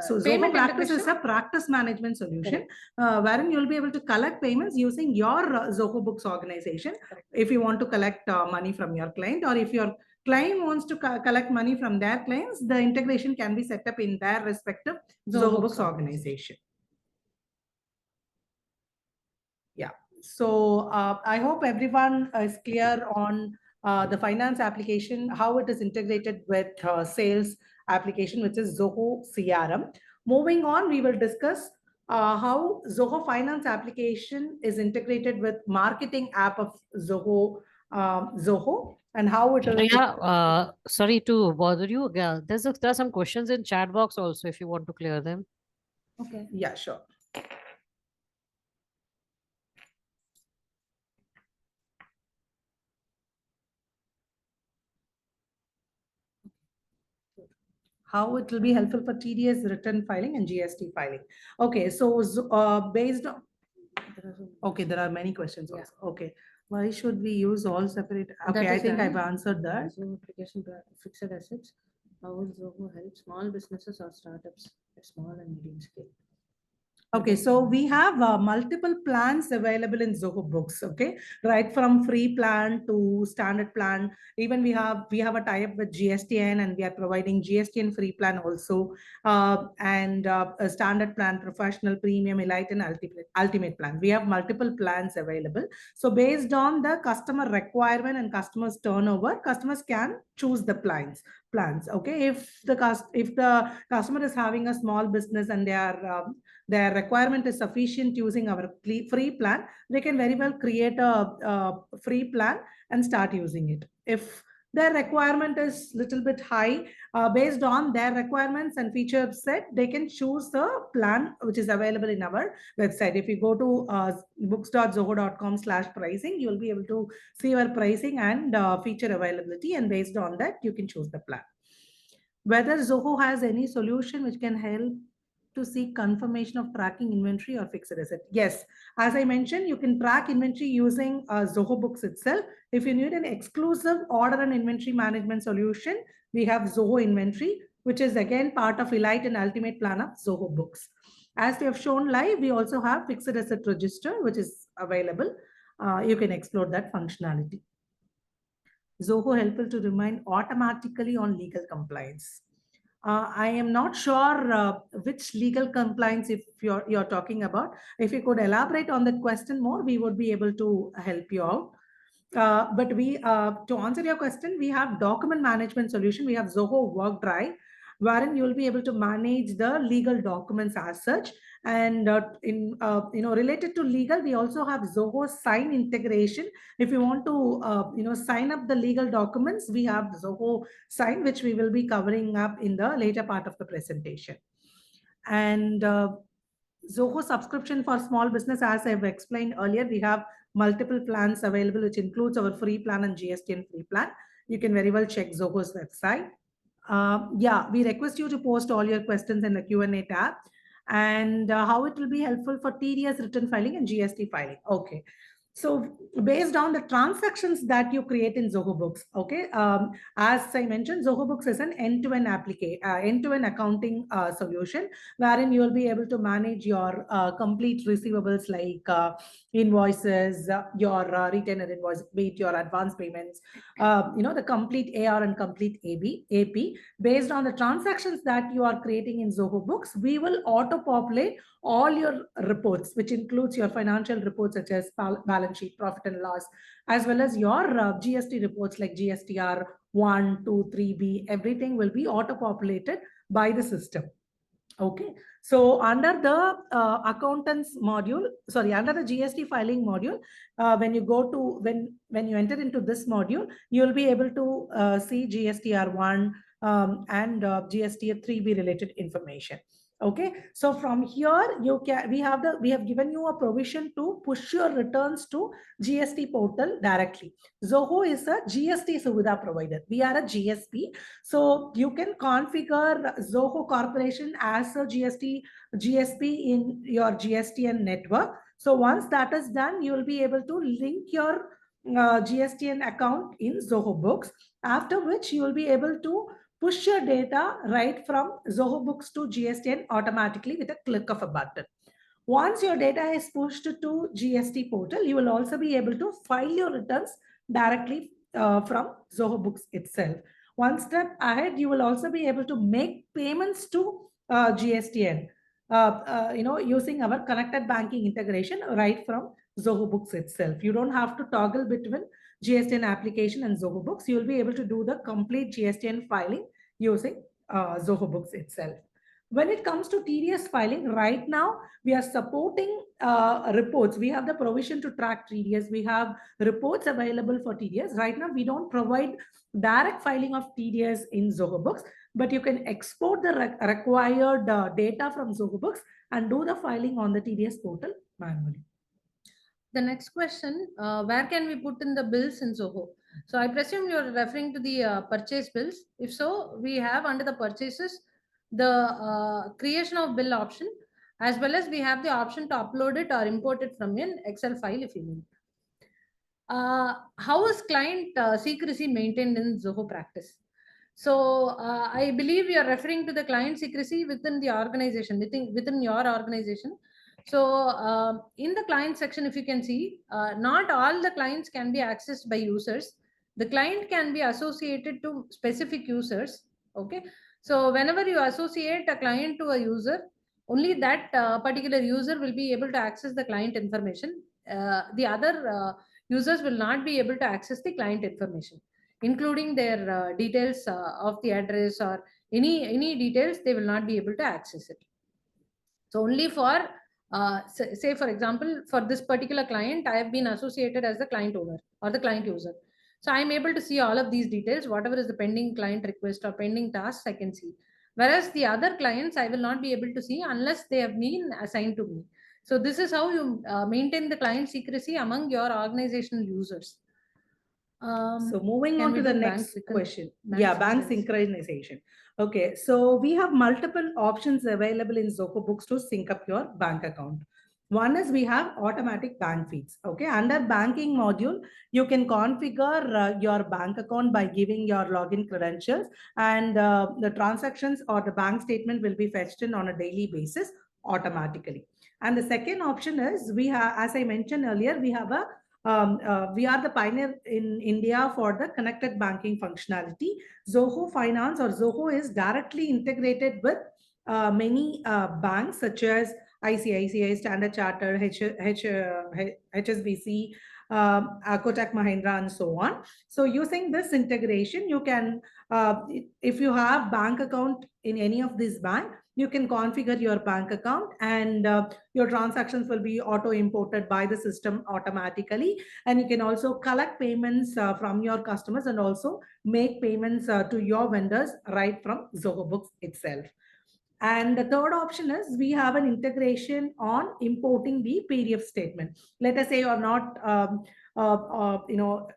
Zoho Practice is a practice management solution wherein you'll be able to collect payments using your Zoho Books organization. Correct. If you want to collect money from your client, or if your client wants to collect money from their clients, the integration can be set up in their respective Zoho Books organization. Yeah. So I hope everyone is clear on the finance application, how it is integrated with sales application, which is Zoho CRM. Moving on, we will discuss how Zoho Finance application is integrated with marketing app of Zoho, and how it is. Yeah, sorry to bother you. Yeah, there are some questions in chat box also, if you want to clear them. Okay. Yeah, sure. How it will be helpful for TDS return filing and GST filing. Okay, so based on, okay, there are many questions also. Yeah. Okay, why should we use all separate? Okay, I think I've answered that. Zoho application fixed assets. How will Zoho help small businesses or startups at small and medium scale? Okay, so we have multiple plans available in Zoho Books. Okay, right from free plan to standard plan. Even we have a tie-up with GSTN, and we are providing GSTN free plan also, and a standard plan, professional, premium, elite, and ultimate plan. We have multiple plans available. So based on the customer requirement and customers turnover, customers can choose the plans. Okay, if the customer is having a small business and their requirement is sufficient using our free plan, they can very well create a free plan and start using it. If their requirement is little bit high, based on their requirements and feature set, they can choose the plan which is available in our website. If you go to books.zoho.com/pricing, you will be able to see our pricing and feature availability, and based on that, you can choose the plan. Whether Zoho has any solution which can help to seek confirmation of tracking inventory or fixed asset. Yes, as I mentioned, you can track inventory using Zoho Books itself. If you need an exclusive order and inventory management solution, we have Zoho Inventory, which is again part of Elite and Ultimate plan of Zoho Books. As we have shown live, we also have fixed asset register, which is available. You can explore that functionality. Zoho helpful to remind automatically on legal compliance. I am not sure which legal compliance if you're talking about. If you could elaborate on that question more, we would be able to help you out. But to answer your question, we have document management solution. We have Zoho Work Drive, wherein you will be able to manage the legal documents as such. And related to legal, we also have Zoho Sign integration. If you want to sign up the legal documents, we have Zoho Sign, which we will be covering up in the later part of the presentation. And Zoho subscription for small business, as I've explained earlier, we have multiple plans available, which includes our free plan and GSTN free plan. You can very well check Zoho's website. Yeah, we request you to post all your questions in the Q&A tab, and how it will be helpful for TDS return filing and GST filing. Okay. So based on the transactions that you create in Zoho Books, okay, as I mentioned, Zoho Books is an end-to-end end-to-end accounting solution, wherein you will be able to manage your complete receivables like invoices, your retainer invoice, be it your advance payments, the complete AR and complete AP. Based on the transactions that you are creating in Zoho Books, we will auto-populate all your reports, which includes your financial reports such as balance sheet, profit and loss, as well as your GST reports like GSTR 1, 2, 3B, everything will be auto-populated by the system. Okay, so under the accountants module, under the GST filing module, when you go to, when you enter into this module, you will be able to see GSTR1 and GSTR 3B related information. Okay, so from here we have given you a provision to push your returns to GST portal directly. Zoho is a GST Suvidha provider. We are a GSP, so you can configure Zoho Corporation as a GSP in your GSTN network. So once that is done, you will be able to link your GSTN account in Zoho Books, after which you will be able to push your data right from Zoho Books to GSTN automatically with a click of a button. Once your data is pushed to GST portal, you will also be able to file your returns directly from Zoho Books itself. One step ahead, you will also be able to make payments to GSTN, using our connected banking integration right from Zoho Books itself. You don't have to toggle between GSTN application and Zoho Books. You will be able to do the complete GSTN filing using Zoho Books itself. When it comes to TDS filing, right now we are supporting reports. We have the provision to track TDS. We have reports available for TDS. Right now, we don't provide direct filing of TDS in Zoho Books, but you can export the required data from Zoho Books and do the filing on the TDS portal manually. The next question, where can we put in the bills in Zoho? So I presume you're referring to the purchase bills. If so, we have under the purchases, the creation of bill option, as well as we have the option to upload it or import it from an Excel file if you need. How is client secrecy maintained in Zoho practice? So I believe you are referring to the client secrecy within the organization, within your organization. So in the client section, if you can see, not all the clients can be accessed by users. The client can be associated to specific users. Okay. So whenever you associate a client to a user, only that particular user will be able to access the client information. The other users will not be able to access the client information, including their details of the address or any details. They will not be able to access it. So only for say for example, for this particular client, I have been associated as the client owner or the client user. So I'm able to see all of these details. Whatever is the pending client request or pending tasks, I can see. Whereas the other clients, I will not be able to see unless they have been assigned to me. So this is how you maintain the client secrecy among your organizational users. So moving on to the next question. Bank synchronization. Okay, so we have multiple options available in Zoho Books to sync up your bank account. One is we have automatic bank feeds. Okay, under banking module, you can configure your bank account by giving your login credentials, and the transactions or the bank statement will be fetched in on a daily basis automatically. And the second option is we have, as I mentioned earlier, we have we are the pioneer in India for the connected banking functionality. Zoho Finance or Zoho is directly integrated with many banks such as ICICI, Standard Chartered, HSBC, Kotak Mahindra, and so on. So using this integration, you can, if you have bank account in any of these banks, you can configure your bank account, and your transactions will be auto imported by the system automatically. And you can also collect payments from your customers, and also make payments to your vendors right from Zoho Books itself. And the third option is we have an integration on importing the PDF statement. Let us say you're not,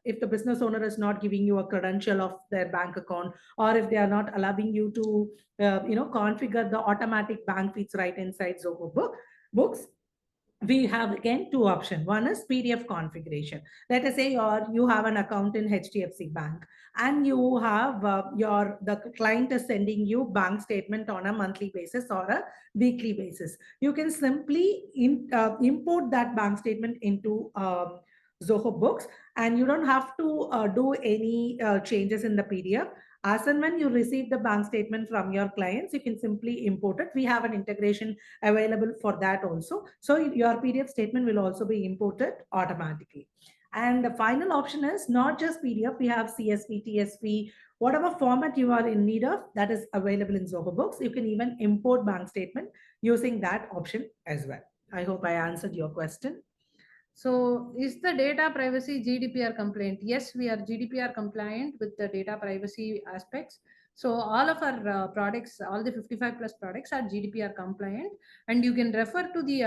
if the business owner is not giving you a credential of their bank account, or if they are not allowing you to, configure the automatic bank feeds right inside Zoho Books, we have again two options. One is PDF configuration. Let us say you have an account in HDFC Bank, and you have the client is sending you bank statement on a monthly basis or a weekly basis. You can simply import that bank statement into Zoho Books, and you don't have to do any changes in the PDF. As and when you receive the bank statement from your clients, you can simply import it. We have an integration available for that also. So your PDF statement will also be imported automatically. And the final option is not just PDF, we have CSV, TSV, whatever format you are in need of, that is available in Zoho Books. You can even import bank statement using that option as well. I hope I answered your question. So is the data privacy GDPR compliant? Yes, we are GDPR compliant with the data privacy aspects. So all of our products, all the 55 plus products are GDPR compliant, and you can refer to the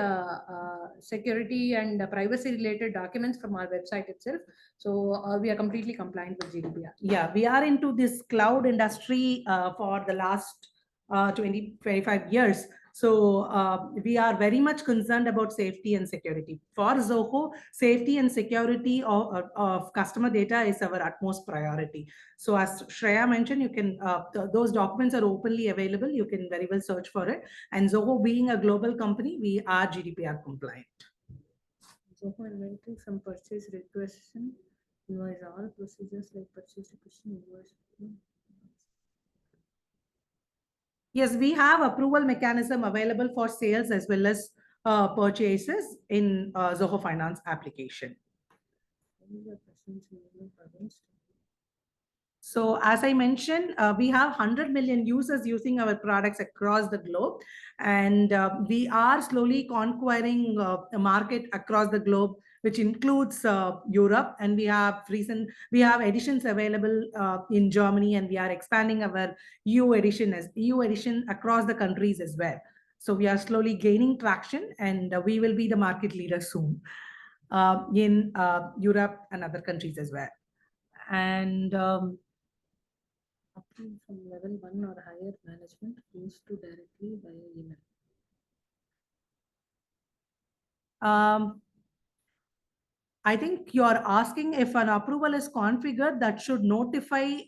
security and privacy related documents from our website itself. So we are completely compliant with GDPR. Yeah, we are into this cloud industry for the last 25 years. So we are very much concerned about safety and security. For Zoho, safety and security of customer data is our utmost priority. So as Shriya mentioned, you can those documents are openly available. You can very well search for it. And Zoho being a global company, we are GDPR compliant. Zoho inventory from purchase requisition, invoice all procedures like purchase requisition, invoice. Yes, we have approval mechanism available for sales as well as purchases in Zoho Finance application. So as I mentioned, we have 100 million users using our products across the globe, and we are slowly conquering the market across the globe, which includes Europe, and we have editions available in Germany, and we are expanding our EU edition across the countries as well. So we are slowly gaining traction, and we will be the market leader soon in Europe and other countries as well. And from level 1 or higher management goes to directly via email. I think you're asking if an approval is configured, that should notify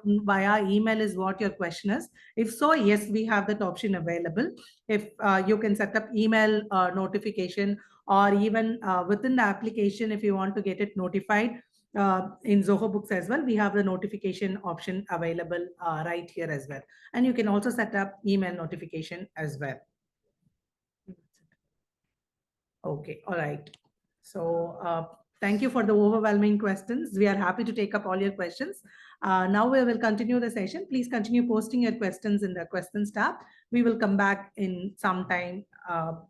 via email is what your question is. If so, yes, we have that option available. If you can set up email notification, or even within the application, if you want to get it notified in Zoho Books as well, we have the notification option available right here as well. And you can also set up email notification as well. Okay, all right. So thank you for the overwhelming questions. We are happy to take up all your questions. Now we will continue the session. Please continue posting your questions in the questions tab. We will come back in some time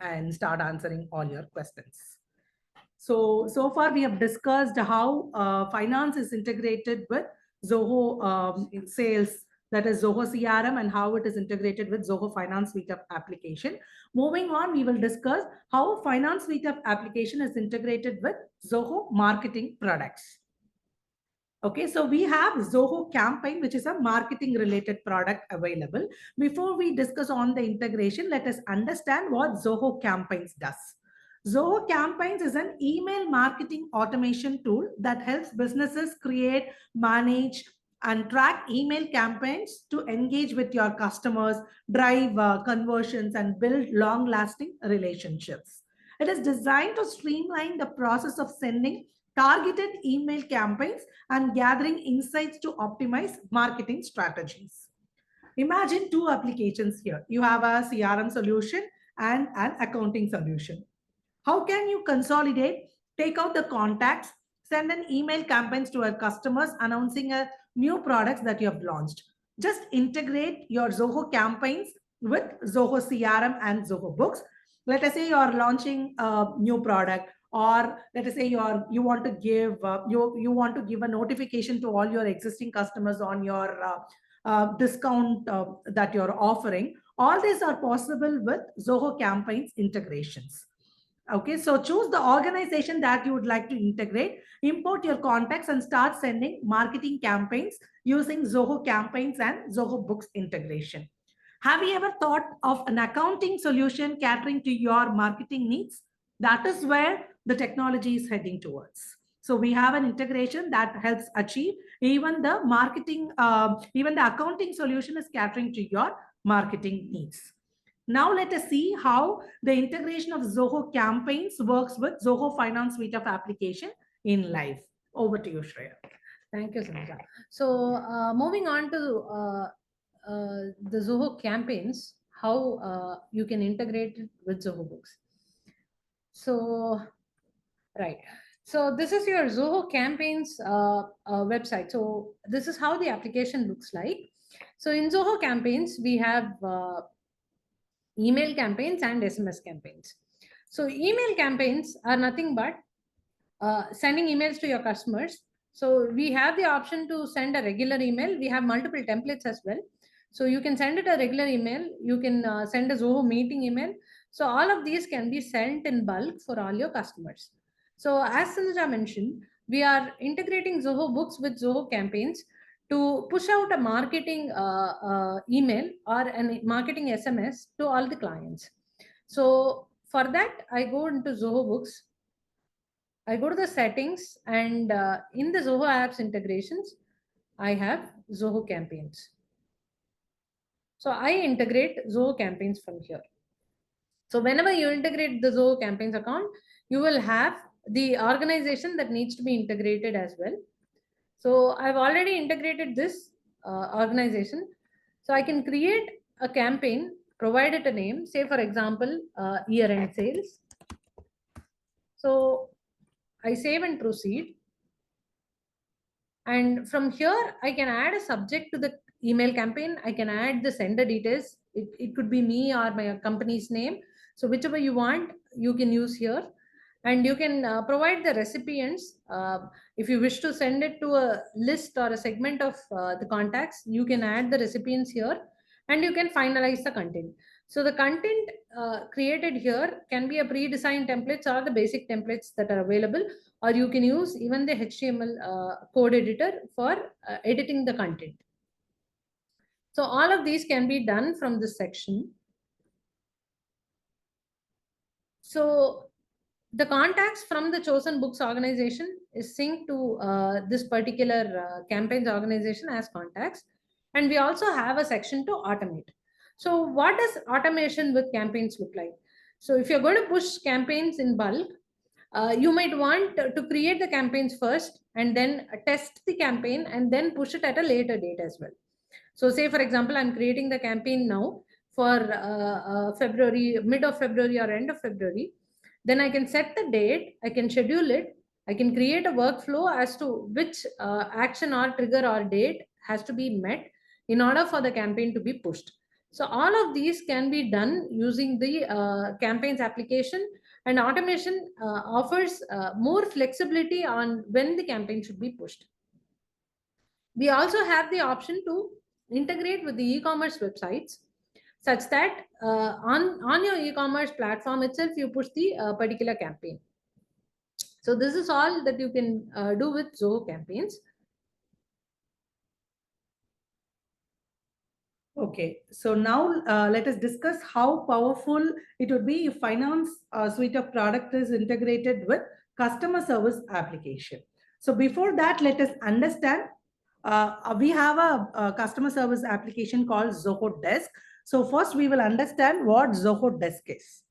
and start answering all your questions. So far we have discussed how finance is integrated with Zoho sales, that is Zoho CRM, and how it is integrated with Zoho Finance Suite of application. Moving on, we will discuss how Finance Suite of application is integrated with Zoho marketing products. Okay, so we have Zoho Campaign, which is a marketing related product available. Before we discuss on the integration, let us understand what Zoho Campaigns does. Zoho Campaigns is an email marketing automation tool that helps businesses create, manage, and track email campaigns to engage with your customers, drive conversions, and build long-lasting relationships. It is designed to streamline the process of sending targeted email campaigns and gathering insights to optimize marketing strategies. Imagine two applications here. You have a CRM solution and an accounting solution. How can you consolidate, take out the contacts, send an email campaigns to our customers announcing a new products that you have launched? Just integrate your Zoho campaigns with Zoho CRM and Zoho Books. Let us say you are launching a new product, or let us say you want to give you want to give a notification to all your existing customers on your discount that you're offering. All these are possible with Zoho Campaigns integrations. Okay, so choose the organization that you would like to integrate, import your contacts, and start sending marketing campaigns using Zoho Campaigns and Zoho Books integration. Have you ever thought of an accounting solution catering to your marketing needs? That is where the technology is heading towards. So we have an integration that helps achieve even the marketing, even the accounting solution is catering to your marketing needs. Now let us see how the integration of Zoho Campaigns works with Zoho Finance suite of application in life. Over to you, Shriya. Thank you, Sinduja. So moving on to the Zoho Campaigns, how you can integrate it with Zoho Books. So, right. So this is your Zoho Campaigns website. So this is how the application looks like. So in Zoho Campaigns, we have email campaigns and SMS campaigns. So email campaigns are nothing but sending emails to your customers. So we have the option to send a regular email. We have multiple templates as well. So you can send it a regular email. You can send a Zoho meeting email. So all of these can be sent in bulk for all your customers. So as Sinduja mentioned, we are integrating Zoho Books with Zoho Campaigns to push out a marketing email or a marketing SMS to all the clients. So for that, I go into Zoho Books. I go to the settings, and in the Zoho apps integrations, I have Zoho Campaigns. So I integrate Zoho Campaigns from here. So whenever you integrate the Zoho Campaigns account, you will have the organization that needs to be integrated as well. So I've already integrated this organization. So I can create a campaign, provide it a name, say for example, year-end sales. So I save and proceed. And from here, I can add a subject to the email campaign. I can add the sender details. It could be me or my company's name. So whichever you want, you can use here. And you can provide the recipients. If you wish to send it to a list or a segment of the contacts, you can add the recipients here, and you can finalize the content. So the content created here can be a pre-designed templates or the basic templates that are available, or you can use even the HTML code editor for editing the content. So all of these can be done from this section. So the contacts from the chosen books organization is synced to this particular campaigns organization as contacts. And we also have a section to automate. So what does automation with campaigns look like? So if you're going to push campaigns in bulk, you might want to create the campaigns first and then test the campaign and then push it at a later date as well. So say, for example, I'm creating the campaign now for February, mid of February or end of February. Then I can set the date, I can schedule it, I can create a workflow as to which action or trigger or date has to be met in order for the campaign to be pushed. So all of these can be done using the campaigns application, and automation offers more flexibility on when the campaign should be pushed. We also have the option to integrate with the e-commerce websites, such that on your e-commerce platform itself, you push the particular campaign. So this is all that you can do with Zoho Campaigns. Okay, so now let us discuss how powerful it would be if finance suite of product is integrated with customer service application. So before that, let us understand we have a customer service application called Zoho Desk. So first we will understand what Zoho Desk is.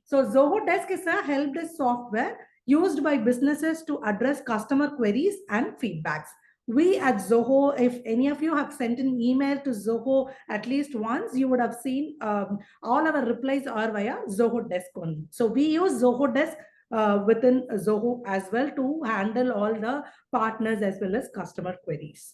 So Zoho Desk is a help desk software used by businesses to address customer queries and feedbacks. We at Zoho, if any of you have sent an email to Zoho at least once, you would have seen all our replies are via Zoho Desk only. So we use Zoho Desk within Zoho as well to handle all the partners as well as customer queries.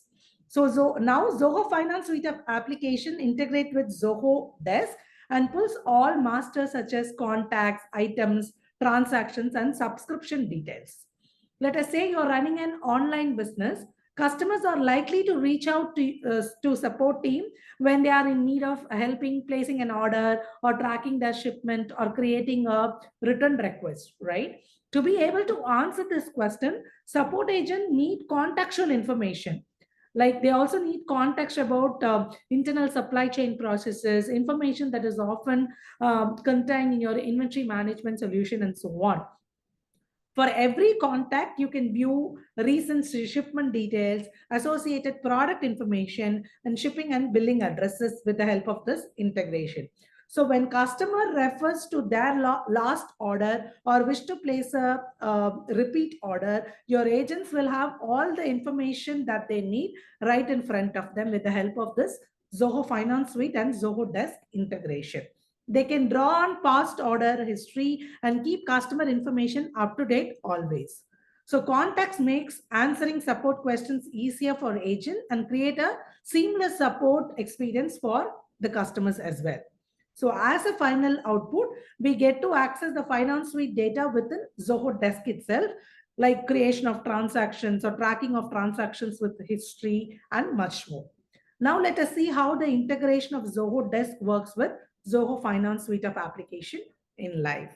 So now Zoho Finance Suite of application integrate with Zoho Desk and pulls all masters such as contacts, items, transactions, and subscription details. Let us say you're running an online business. Customers are likely to reach out to support team when they are in need of helping placing an order or tracking their shipment or creating a return request, right? To be able to answer this question, support agent need contextual information. Like they also need context about internal supply chain processes, information that is often contained in your inventory management solution, and so on. For every contact, you can view recent shipment details, associated product information, and shipping and billing addresses with the help of this integration. So when customer refers to their last order or wish to place a repeat order, your agents will have all the information that they need right in front of them with the help of this Zoho Finance Suite and Zoho Desk integration. They can draw on past order history and keep customer information up to date always. So Contacts makes answering support questions easier for agent and create a seamless support experience for the customers as well. So as a final output, we get to access the Finance Suite data within Zoho Desk itself, like creation of transactions or tracking of transactions with history and much more. Now let us see how the integration of Zoho Desk works with Zoho Finance Suite of application in live.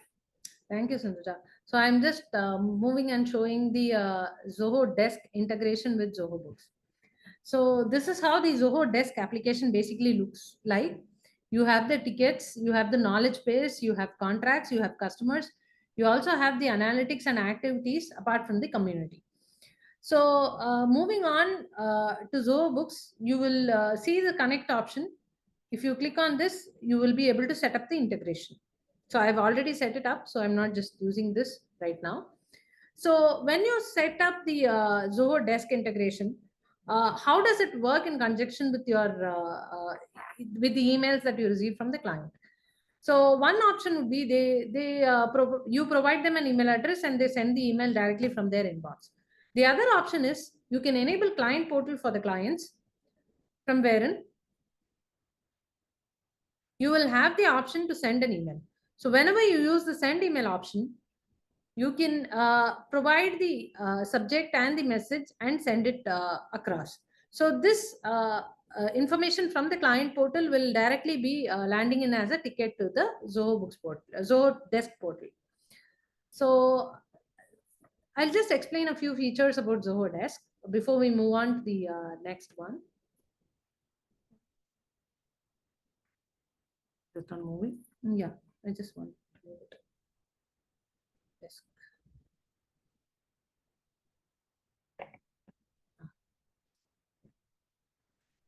Thank you, Sinduja. So I'm just moving and showing the Zoho Desk integration with Zoho Books. So this is how the Zoho Desk application basically looks like. You have the tickets, you have the knowledge base, you have contracts, you have customers. You also have the analytics and activities apart from the community. So moving on to Zoho Books, you will see the connect option. If you click on this, you will be able to set up the integration. So I've already set it up, so I'm not just using this right now. So when you set up the Zoho Desk integration, how does it work in conjunction with your with the emails that you receive from the client? So one option would be you provide them an email address and they send the email directly from their inbox. The other option is you can enable client portal for the clients, from wherein you will have the option to send an email. So whenever you use the send email option, you can provide the subject and the message and send it across. So this information from the client portal will directly be landing in as a ticket to the Zoho Books portal, Zoho Desk portal. So I'll just explain a few features about Zoho Desk before we move on to the next one. Just on moving. Yeah, I just want to move it. Desk.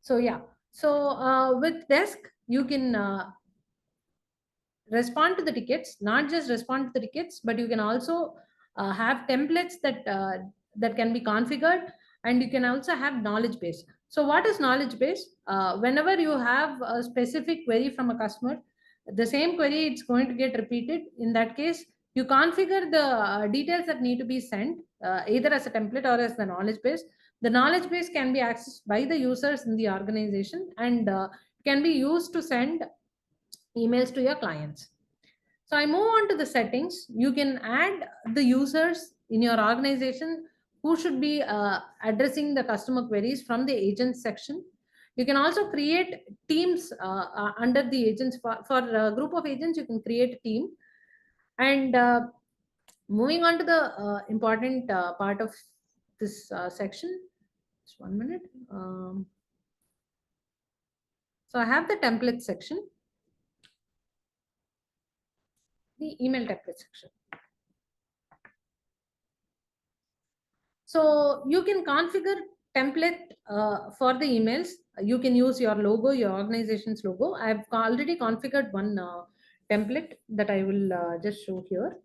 So yeah, so with Desk, you can respond to the tickets, not just respond to the tickets, but you can also have templates that can be configured, and you can also have knowledge base. So what is knowledge base? Whenever you have a specific query from a customer, the same query, it's going to get repeated. In that case, you configure the details that need to be sent either as a template or as the knowledge base. The knowledge base can be accessed by the users in the organization and can be used to send emails to your clients. So I move on to the settings. You can add the users in your organization who should be addressing the customer queries from the agents section. You can also create teams under the agents. For a group of agents, you can create a team. And moving on to the important part of this section. Just 1 minute. So I have the template section, the email template section. So you can configure template for the emails. You can use your logo, your organization's logo. I've already configured one template that I will just show here.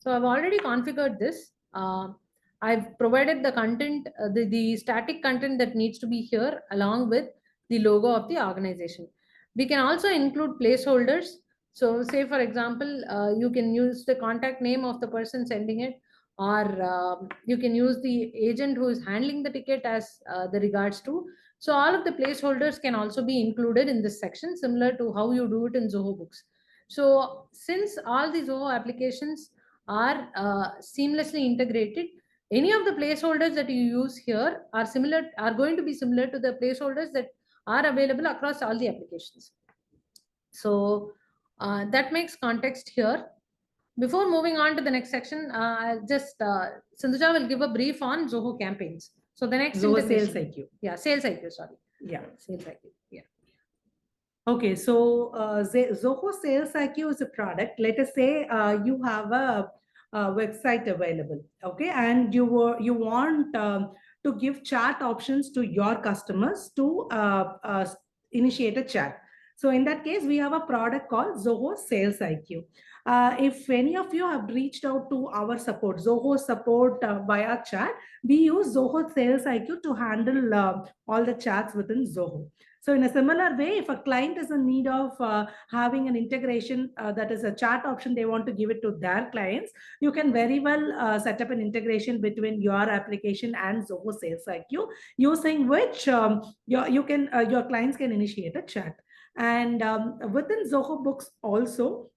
So I've already configured this. I've provided the content, the static content that needs to be here along with the logo of the organization. We can also include placeholders. So say for example, you can use the contact name of the person sending it, or you can use the agent who is handling the ticket as the regards to. So all of the placeholders can also be included in this section, similar to how you do it in Zoho Books. So since all the Zoho applications are seamlessly integrated, any of the placeholders that you use here are going to be similar to the placeholders that are available across all the applications. So that makes context here. Before moving on to the next section, Sinduja will give a brief on Zoho campaigns. So the next Zoho integration. Sales IQ. Yeah, Sales IQ, sorry. Yeah. Sales IQ. Yeah. Okay, so Zoho Sales IQ is a product. Let us say you have a website available, okay, and you want to give chat options to your customers to initiate a chat. So in that case, we have a product called Zoho Sales IQ. If any of you have reached out to our support, Zoho support via chat, we use Zoho Sales IQ to handle all the chats within Zoho. So in a similar way, if a client is in need of having an integration that is a chat option, they want to give it to their clients, you can very well set up an integration between your application and Zoho Sales IQ, using which your clients can initiate a chat. And within Zoho Books also,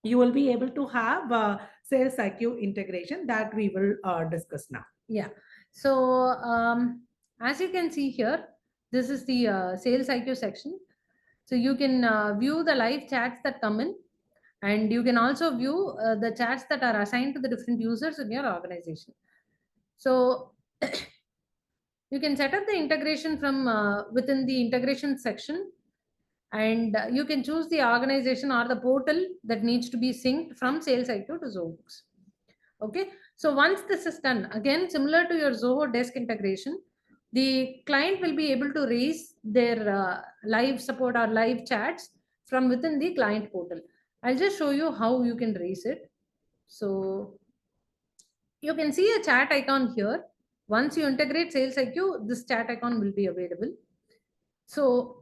you will be able to have Sales IQ integration that we will discuss now. Yeah. So as you can see here, this is the Sales IQ section. So you can view the live chats that come in, and you can also view the chats that are assigned to the different users in your organization. So you can set up the integration from within the integration section, and you can choose the organization or the portal that needs to be synced from Sales IQ to Zoho Books. Okay, so once this is done, again similar to your Zoho desk integration, the client will be able to raise their live support or live chats from within the client portal. I'll just show you how you can raise it. So you can see a chat icon here. Once you integrate Sales IQ, this chat icon will be available. So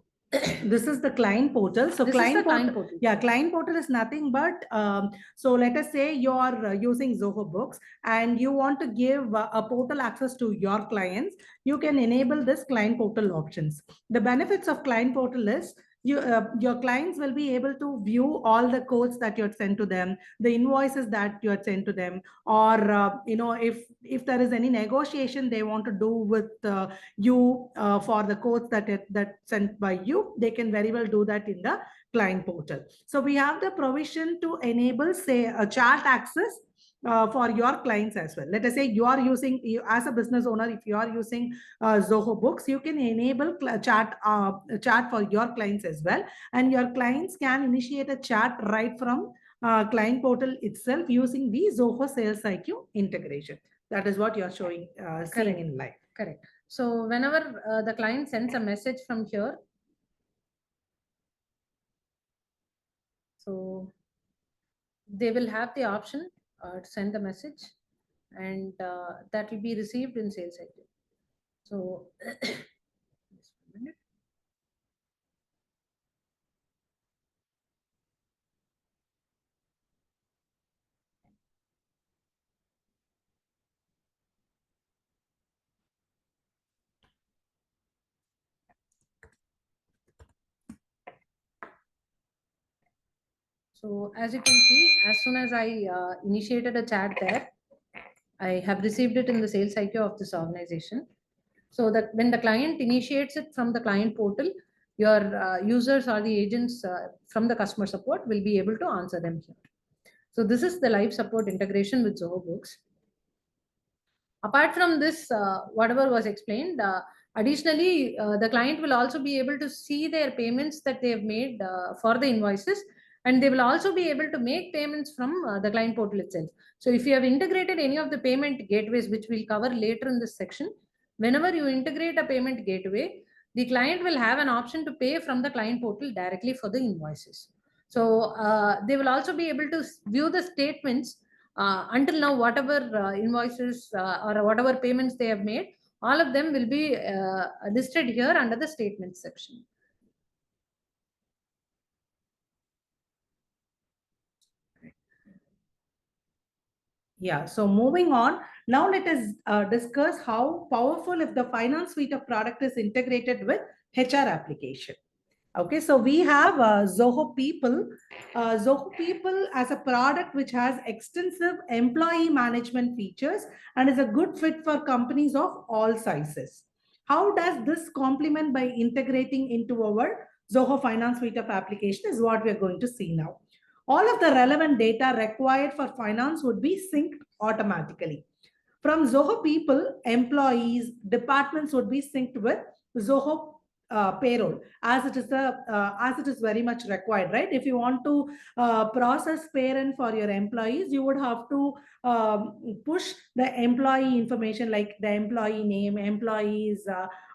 this is the client portal. So client portal. Yeah, client portal is nothing but so let us say you're using Zoho Books and you want to give a portal access to your clients. You can enable this client portal options. The benefits of client portal is your clients will be able to view all the codes that you're sent to them, the invoices that you're sent to them, or if there is any negotiation they want to do with you for the codes that sent by you, they can very well do that in the client portal. So we have the provision to enable, say, a chat access for your clients as well. Let us say you are using, as a business owner, if you are using Zoho Books, you can enable chat for your clients as well, and your clients can initiate a chat right from client portal itself using the Zoho Sales IQ integration. That is what you are showing, seeing in live. Correct. So whenever the client sends a message from here, so they will have the option to send the message, and that will be received in Sales IQ. So just a minute. So as you can see, as soon as I initiated a chat there, I have received it in the Sales IQ of this organization. So that when the client initiates it from the client portal, your users or the agents from the customer support will be able to answer them here. So this is the live support integration with Zoho Books. Apart from this, whatever was explained, additionally, the client will also be able to see their payments that they have made for the invoices, and they will also be able to make payments from the client portal itself. So if you have integrated any of the payment gateways, which we'll cover later in this section, whenever you integrate a payment gateway, the client will have an option to pay from the client portal directly for the invoices. So they will also be able to view the statements until now, whatever invoices or whatever payments they have made, all of them will be listed here under the statements section. Yeah, so moving on, now let us discuss how powerful if the finance suite of product is integrated with HR application. Okay, so we have Zoho People. Zoho People as a product which has extensive employee management features and is a good fit for companies of all sizes. How does this complement by integrating into our Zoho Finance suite of application is what we are going to see now. All of the relevant data required for finance would be synced automatically. From Zoho People, employees, departments would be synced with Zoho payroll, as it is very much required, right? If you want to process parent for your employees, you would have to push the employee information like the employee name, employees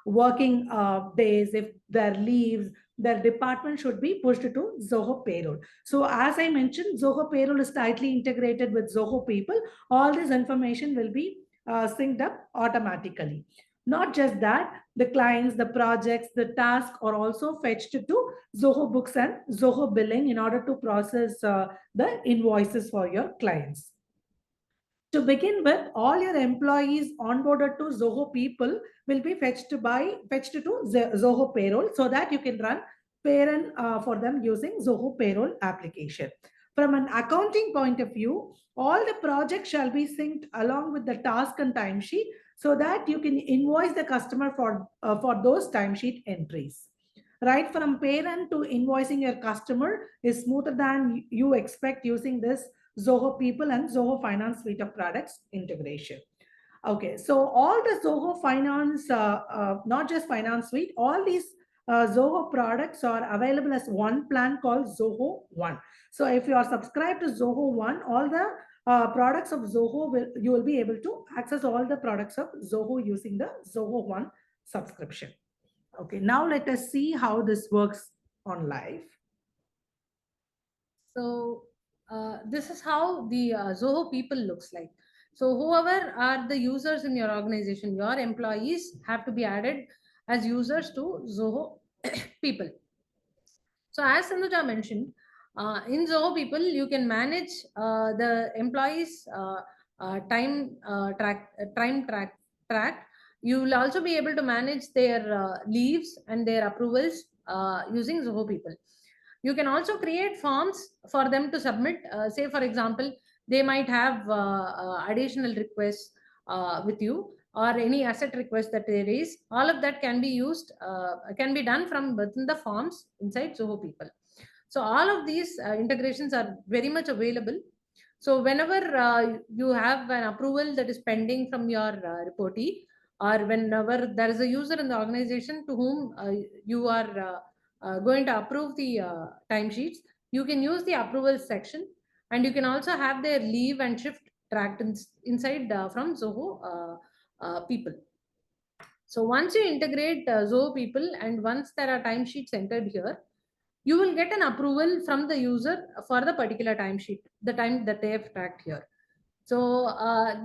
working days, if their leaves, their department should be pushed to Zoho payroll. So as I mentioned, Zoho payroll is tightly integrated with Zoho People. All this information will be synced up automatically. Not just that, the clients, the projects, the tasks are also fetched to Zoho Books and Zoho Billing in order to process the invoices for your clients. To begin with, all your employees onboarded to Zoho People will be fetched to Zoho Payroll so that you can run parent for them using Zoho Payroll application. From an accounting point of view, all the projects shall be synced along with the task and timesheet so that you can invoice the customer for those timesheet entries. Right from parent to invoicing your customer is smoother than you expect using this Zoho People and Zoho Finance suite of products integration. Okay, so all the Zoho Finance, not just Finance Suite, all these Zoho products are available as one plan called Zoho One. So if you are subscribed to Zoho One, all the products of Zoho, you will be able to access all the products of Zoho using the Zoho One subscription. Okay, now let us see how this works on live. So this is how the Zoho People looks like. So whoever are the users in your organization, your employees have to be added as users to Zoho People. So as Sinduja mentioned, in Zoho People, you can manage the employees' track. You will also be able to manage their leaves and their approvals using Zoho People. You can also create forms for them to submit. Say, for example, they might have additional requests with you or any asset request that they raise. All of that can be used, can be done from within the forms inside Zoho People. So all of these integrations are very much available. So whenever you have an approval that is pending from your reportee, or whenever there is a user in the organization to whom you are going to approve the timesheets, you can use the approval section, and you can also have their leave and shift tracked inside from Zoho People. So once you integrate Zoho People and once there are timesheets entered here, you will get an approval from the user for the particular timesheet, the time that they have tracked here. So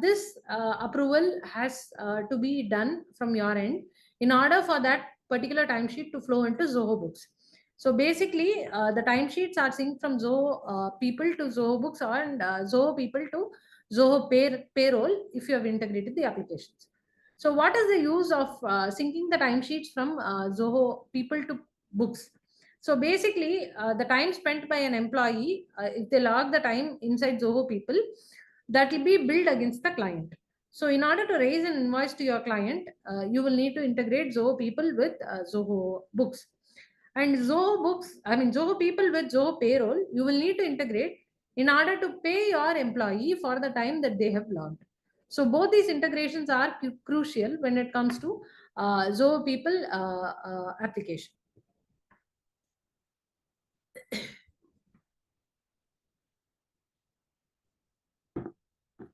this approval has to be done from your end in order for that particular timesheet to flow into Zoho Books. So basically, the timesheets are synced from Zoho People to Zoho Books and Zoho People to Zoho Payroll if you have integrated the applications. So what is the use of syncing the timesheets from Zoho People to Books? So basically, the time spent by an employee, if they log the time inside Zoho People, that will be billed against the client. So in order to raise an invoice to your client, you will need to integrate Zoho People with Zoho Books. And Zoho People with Zoho Payroll, you will need to integrate in order to pay your employee for the time that they have logged. So both these integrations are crucial when it comes to Zoho People application.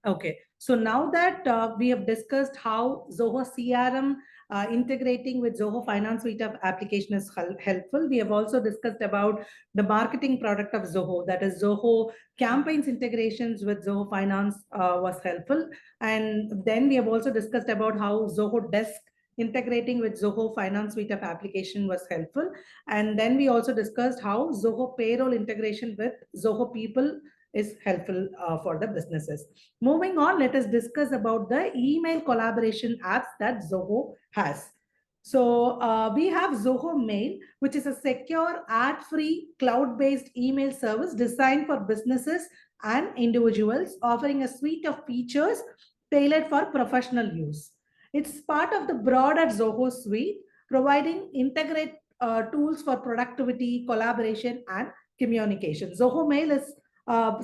Okay, so now that we have discussed how Zoho CRM integrating with Zoho Finance suite of application is helpful, we have also discussed about the marketing product of Zoho, that is Zoho campaigns integrations with Zoho Finance was helpful. And then we have also discussed about how Zoho Desk integrating with Zoho Finance suite of application was helpful. And then we also discussed how Zoho Payroll integration with Zoho People is helpful for the businesses. Moving on, let us discuss about the email collaboration apps that Zoho has. So we have Zoho Mail, which is a secure, ad-free, cloud-based email service designed for businesses and individuals, offering a suite of features tailored for professional use. It's part of the broader Zoho suite, providing integrate tools for productivity, collaboration, and communication. Zoho Mail is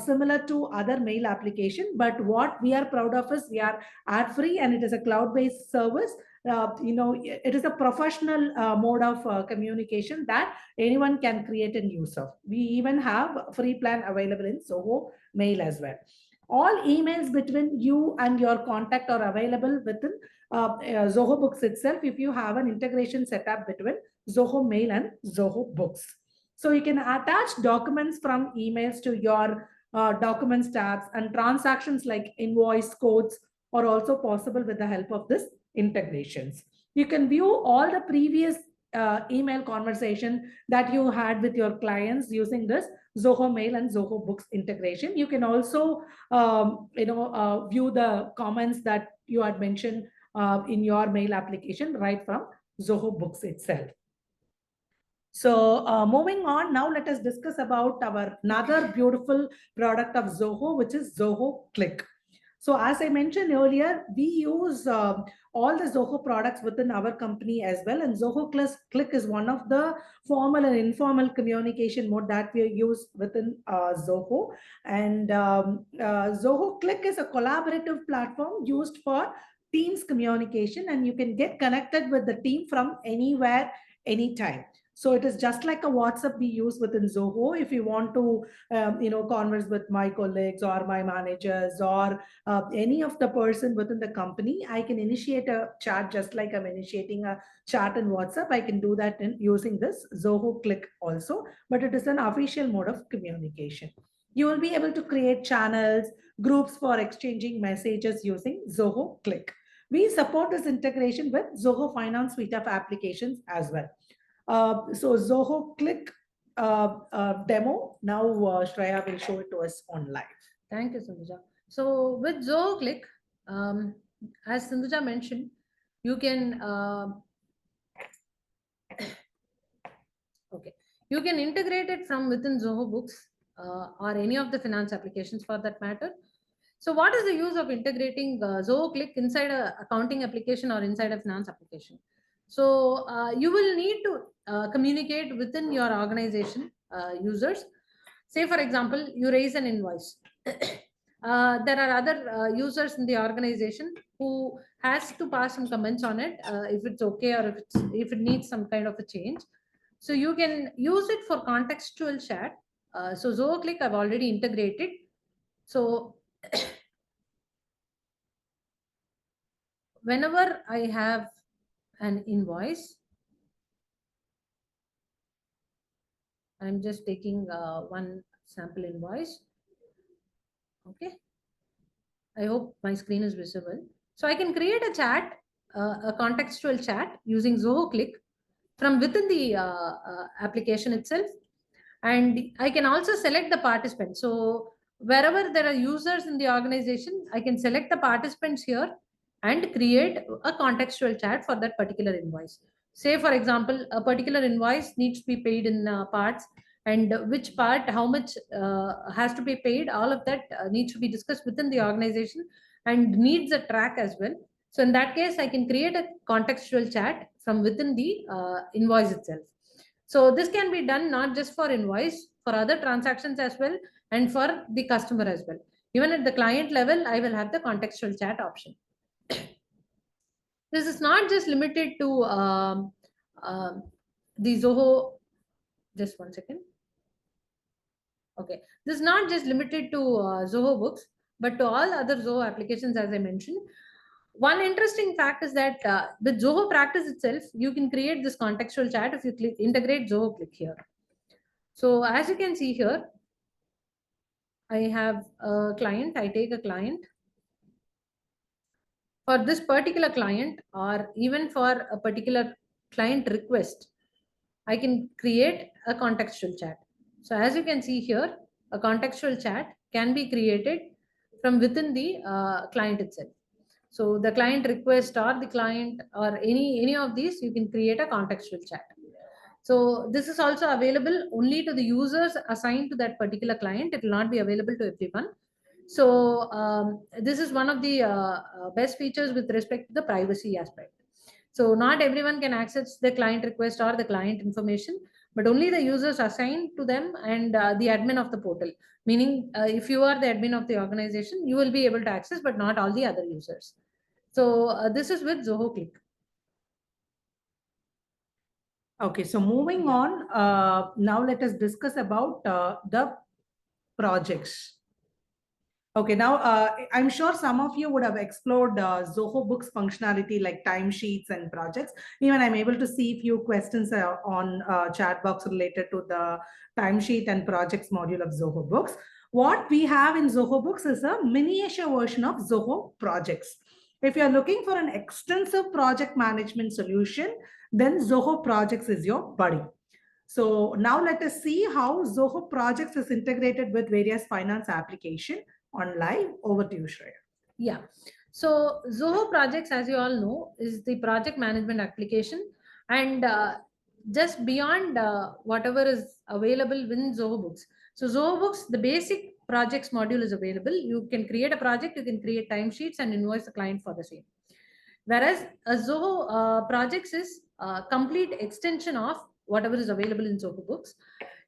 similar to other mail application, but what we are proud of is we are ad free and it is a cloud based service. It is a professional mode of communication that anyone can create and use of. We even have free plan available in Zoho Mail as well. All emails between you and your contact are available within Zoho Books itself if you have an integration set up between Zoho Mail and Zoho Books. So you can attach documents from emails to your documents tabs, and transactions like invoice codes are also possible with the help of this integrations. You can view all the previous email conversation that you had with your clients using this Zoho Mail and Zoho Books integration. You can also view the comments that you had mentioned in your mail application right from Zoho Books itself. So moving on, now let us discuss about our another beautiful product of Zoho, which is Zoho Click. So as I mentioned earlier, we use all the Zoho products within our company as well. And Zoho Click is one of the formal and informal communication mode that we use within Zoho. And Zoho Click is a collaborative platform used for Teams communication, and you can get connected with the team from anywhere, anytime. So it is just like a WhatsApp we use within Zoho. If you want to, converse with my colleagues or my managers or any of the person within the company, I can initiate a chat just like I'm initiating a chat in WhatsApp. I can do that in using this Zoho Click also, but it is an official mode of communication. You will be able to create channels, groups for exchanging messages using Zoho Click. We support this integration with Zoho Finance suite of applications as well. So Zoho Click demo. Now Shriya will show it to us on live. Thank you, Sinduja. So with Zoho Click, as Sinduja mentioned, you can you can integrate it from within Zoho Books or any of the finance applications for that matter. So what is the use of integrating Zoho Click inside a accounting application or inside a finance application? So you will need to communicate within your organization users. Say, for example, you raise an invoice. There are other users in the organization who has to pass some comments on it, if it's okay or if it needs some kind of a change. So you can use it for contextual chat. So Zoho Click I've already integrated. So whenever I have an invoice, I'm just taking one sample invoice. Okay. I hope my screen is visible. So I can create a chat, a contextual chat using Zoho Click from within the application itself. And I can also select the participant. So wherever there are users in the organization, I can select the participants here and create a contextual chat for that particular invoice. Say, for example, a particular invoice needs to be paid in parts, and which part, how much has to be paid, all of that needs to be discussed within the organization and needs a track as well. So in that case, I can create a contextual chat from within the invoice itself. So this can be done not just for invoice, for other transactions as well, and for the customer as well. Even at the client level, I will have the contextual chat option. This is not just limited to the Zoho. Just one second. Okay, this is not just limited to Zoho Books, but to all other Zoho applications, as I mentioned. One interesting fact is that the Zoho practice itself, you can create this contextual chat if you integrate Zoho Click here. So as you can see here, I have a client, I take a client. For this particular client, or even for a particular client request, I can create a contextual chat. So as you can see here, a contextual chat can be created from within the client itself. So the client request or the client or any of these, you can create a contextual chat. So this is also available only to the users assigned to that particular client. It will not be available to everyone. So this is one of the best features with respect to the privacy aspect. So not everyone can access the client request or the client information, but only the users assigned to them and the admin of the portal. Meaning, if you are the admin of the organization, you will be able to access, but not all the other users. So this is with Zoho Click. Okay, so moving on, now let us discuss about the projects. Okay, now I'm sure some of you would have explored Zoho Books functionality like timesheets and projects. Even I'm able to see a few questions on chat box related to the timesheet and projects module of Zoho Books. What we have in Zoho Books is a miniature version of Zoho Projects. If you're looking for an extensive project management solution, then Zoho Projects is your buddy. So now let us see how Zoho Projects is integrated with various finance application on live. Over to you, Shriya. Yeah. So Zoho Projects, as you all know, is the project management application, and just beyond whatever is available within Zoho Books. So Zoho Books, the basic projects module is available. You can create a project, you can create timesheets and invoice the client for the same. Whereas a Zoho Projects is a complete extension of whatever is available in Zoho Books.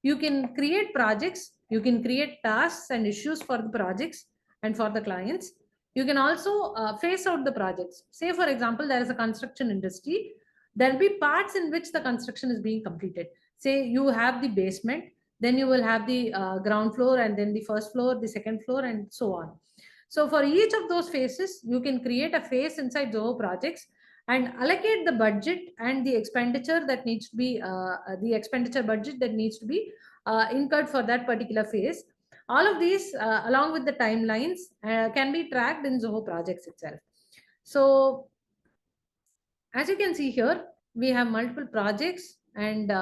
You can create projects, you can create tasks and issues for the projects and for the clients. You can also phase out the projects. Say, for example, there is a construction industry. There'll be parts in which the construction is being completed. Say you have the basement, then you will have the ground floor, and then the first floor, the second floor, and so on. So for each of those phases, you can create a phase inside Zoho Projects and allocate the budget and the expenditure that needs to be the expenditure budget that needs to be incurred for that particular phase. All of these, along with the timelines, can be tracked in Zoho Projects itself. So as you can see here, we have multiple projects, and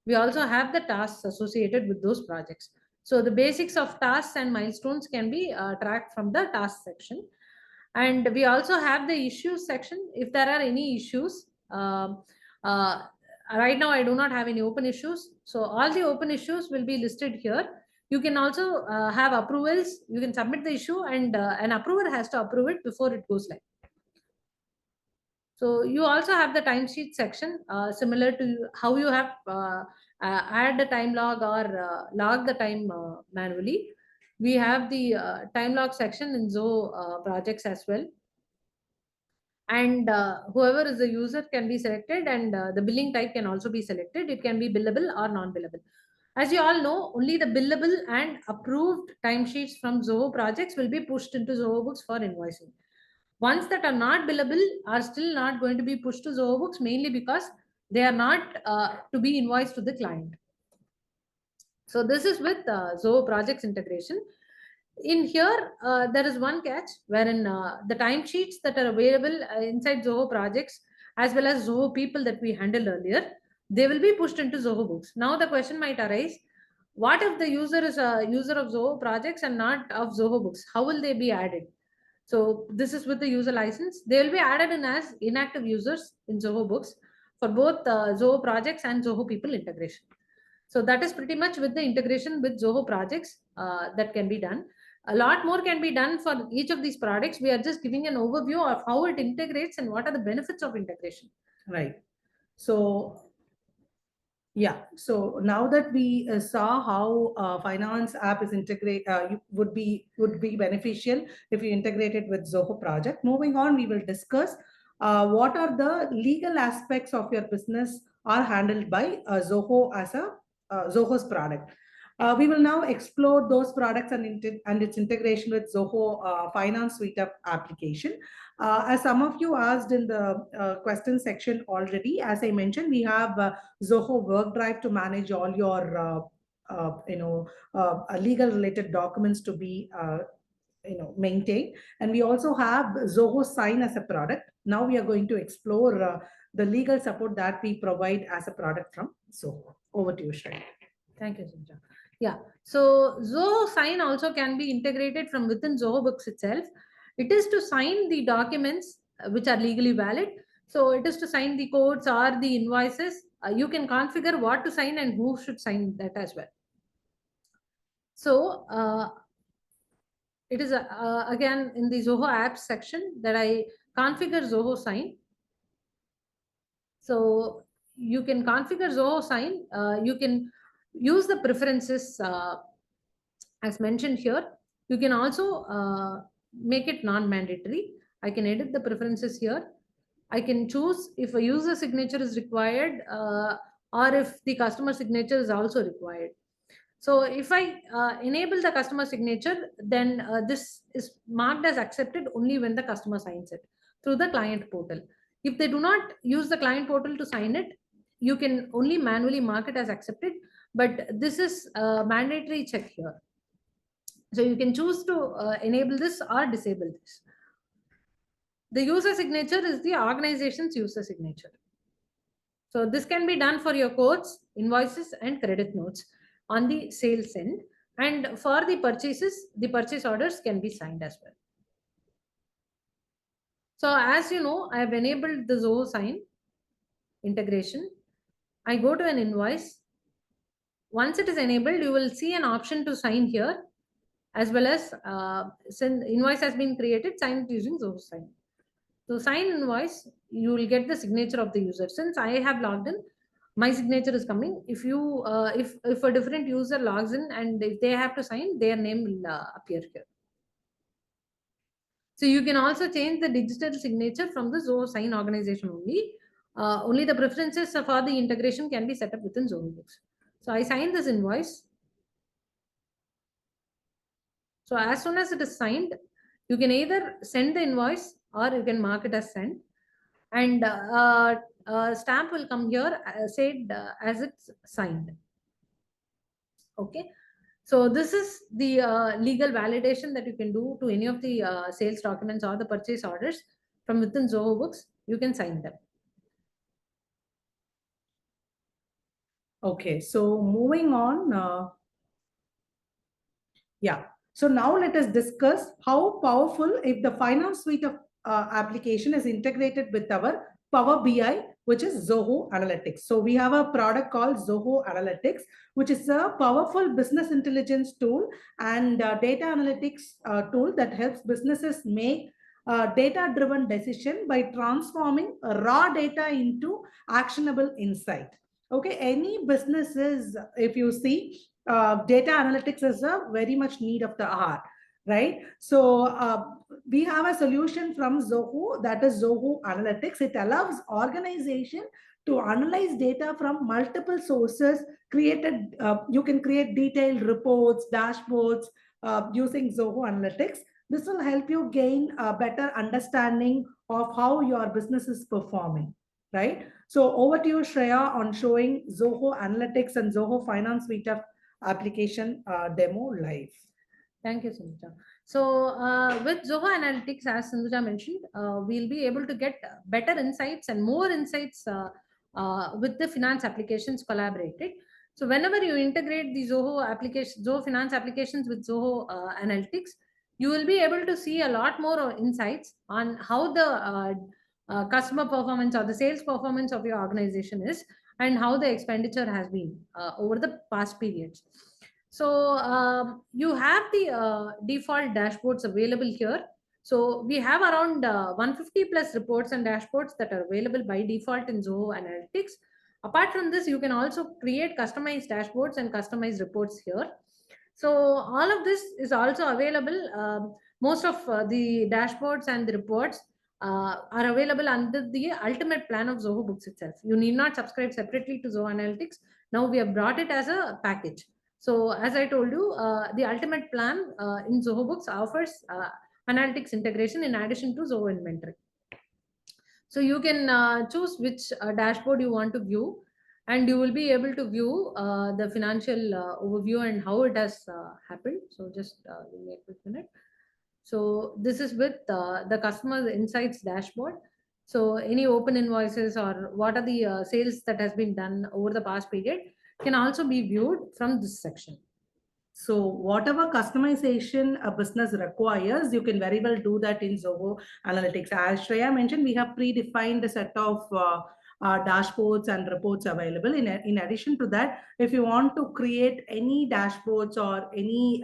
we also have the tasks associated with those projects. So the basics of tasks and milestones can be tracked from the task section. And we also have the issues section. If there are any issues, right now I do not have any open issues. So all the open issues will be listed here. You can also have approvals. You can submit the issue, and an approver has to approve it before it goes live. So you also have the timesheet section, similar to how you have add the time log or log the time manually. We have the time log section in Zoho Projects as well. And whoever is the user can be selected, and the billing type can also be selected. It can be billable or non-billable. As you all know, only the billable and approved timesheets from Zoho Projects will be pushed into Zoho Books for invoicing. Ones that are not billable are still not going to be pushed to Zoho Books, mainly because they are not to be invoiced to the client. So this is with Zoho Projects integration. In here, there is one catch wherein the timesheets that are available inside Zoho Projects, as well as Zoho people that we handled earlier, they will be pushed into Zoho Books. Now the question might arise, what if the user is a user of Zoho Projects and not of Zoho Books? How will they be added? So this is with the user license. They will be added in as inactive users in Zoho Books for both Zoho Projects and Zoho People integration. So that is pretty much with the integration with Zoho Projects that can be done. A lot more can be done for each of these products. We are just giving an overview of how it integrates and what are the benefits of integration. Right. So yeah, so now that we saw how finance app is integrate would be beneficial if you integrate it with Zoho Project. Moving on, we will discuss what are the legal aspects of your business are handled by Zoho as a Zoho's product. We will now explore those products and its integration with Zoho Finance suite of application. As some of you asked in the question section already, as I mentioned, we have Zoho Work Drive to manage all your legal related documents to be maintained, and we also have Zoho Sign as a product. Now we are going to explore the legal support that we provide as a product from Zoho. Over to you, Shriya. Thank you, Sinduja. Yeah. So Zoho Sign also can be integrated from within Zoho Books itself. It is to sign the documents which are legally valid. So it is to sign the codes or the invoices. You can configure what to sign and who should sign that as well. So it is again in the Zoho apps section that I configure Zoho Sign. So you can configure Zoho Sign. You can use the preferences as mentioned here. You can also make it non-mandatory. I can edit the preferences here. I can choose if a user signature is required or if the customer signature is also required. So if I enable the customer signature, then this is marked as accepted only when the customer signs it through the client portal. If they do not use the client portal to sign it, you can only manually mark it as accepted, but this is a mandatory check here. So you can choose to enable this or disable this. The user signature is the organization's user signature. So this can be done for your quotes, invoices, and credit notes on the sales end. And for the purchases, the purchase orders can be signed as well. So as you know, I have enabled the Zoho Sign integration. I go to an invoice. Once it is enabled, you will see an option to sign here, as well as since invoice has been created, sign it using Zoho Sign. To sign invoice, you will get the signature of the user. Since I have logged in, my signature is coming. If you, if a different user logs in and if they have to sign, their name will appear here. So you can also change the digital signature from the Zoho Sign organization only. Only the preferences for the integration can be set up within Zoho Books. So I sign this invoice. So as soon as it is signed, you can either send the invoice or you can mark it as sent. And stamp will come here said as it's signed. Okay. So this is the legal validation that you can do to any of the sales documents or the purchase orders from within Zoho Books. You can sign them. Okay, so moving on. Yeah. So now let us discuss how powerful if the finance suite of application is integrated with our Power BI, which is Zoho Analytics. So we have a product called Zoho Analytics, which is a powerful business intelligence tool and data analytics tool that helps businesses make data-driven decision by transforming raw data into actionable insight. Okay, any businesses, if you see, data analytics is a very much need of the hour, right? So we have a solution from Zoho, that is Zoho Analytics. It allows organization to analyze data from multiple sources. You can create detailed reports, dashboards using Zoho Analytics. This will help you gain a better understanding of how your business is performing, right? So over to you, Shreya, on showing Zoho Analytics and Zoho Finance suite of application demo live. Thank you, Sinduja. So with Zoho Analytics, as Sinduja mentioned, we'll be able to get better insights and more insights with the finance applications collaborated. So whenever you integrate the Zoho application, Zoho Finance applications with Zoho Analytics, you will be able to see a lot more insights on how the customer performance or the sales performance of your organization is and how the expenditure has been over the past periods. So you have the default dashboards available here. So we have around 150 plus reports and dashboards that are available by default in Zoho Analytics. Apart from this, you can also create customized dashboards and customized reports here. So all of this is also available. Most of the dashboards and the reports are available under the ultimate plan of Zoho Books itself. You need not subscribe separately to Zoho Analytics. Now we have brought it as a package. So as I told you, the ultimate plan in Zoho Books offers analytics integration in addition to Zoho Inventory. So you can choose which dashboard you want to view, and you will be able to view the financial overview and how it has happened. So just give me a quick minute. So this is with the customer insights dashboard. So any open invoices or what are the sales that has been done over the past period can also be viewed from this section. So whatever customization a business requires, you can very well do that in Zoho Analytics. As Shreya mentioned, we have predefined a set of dashboards and reports available. In addition to that, if you want to create any dashboards or any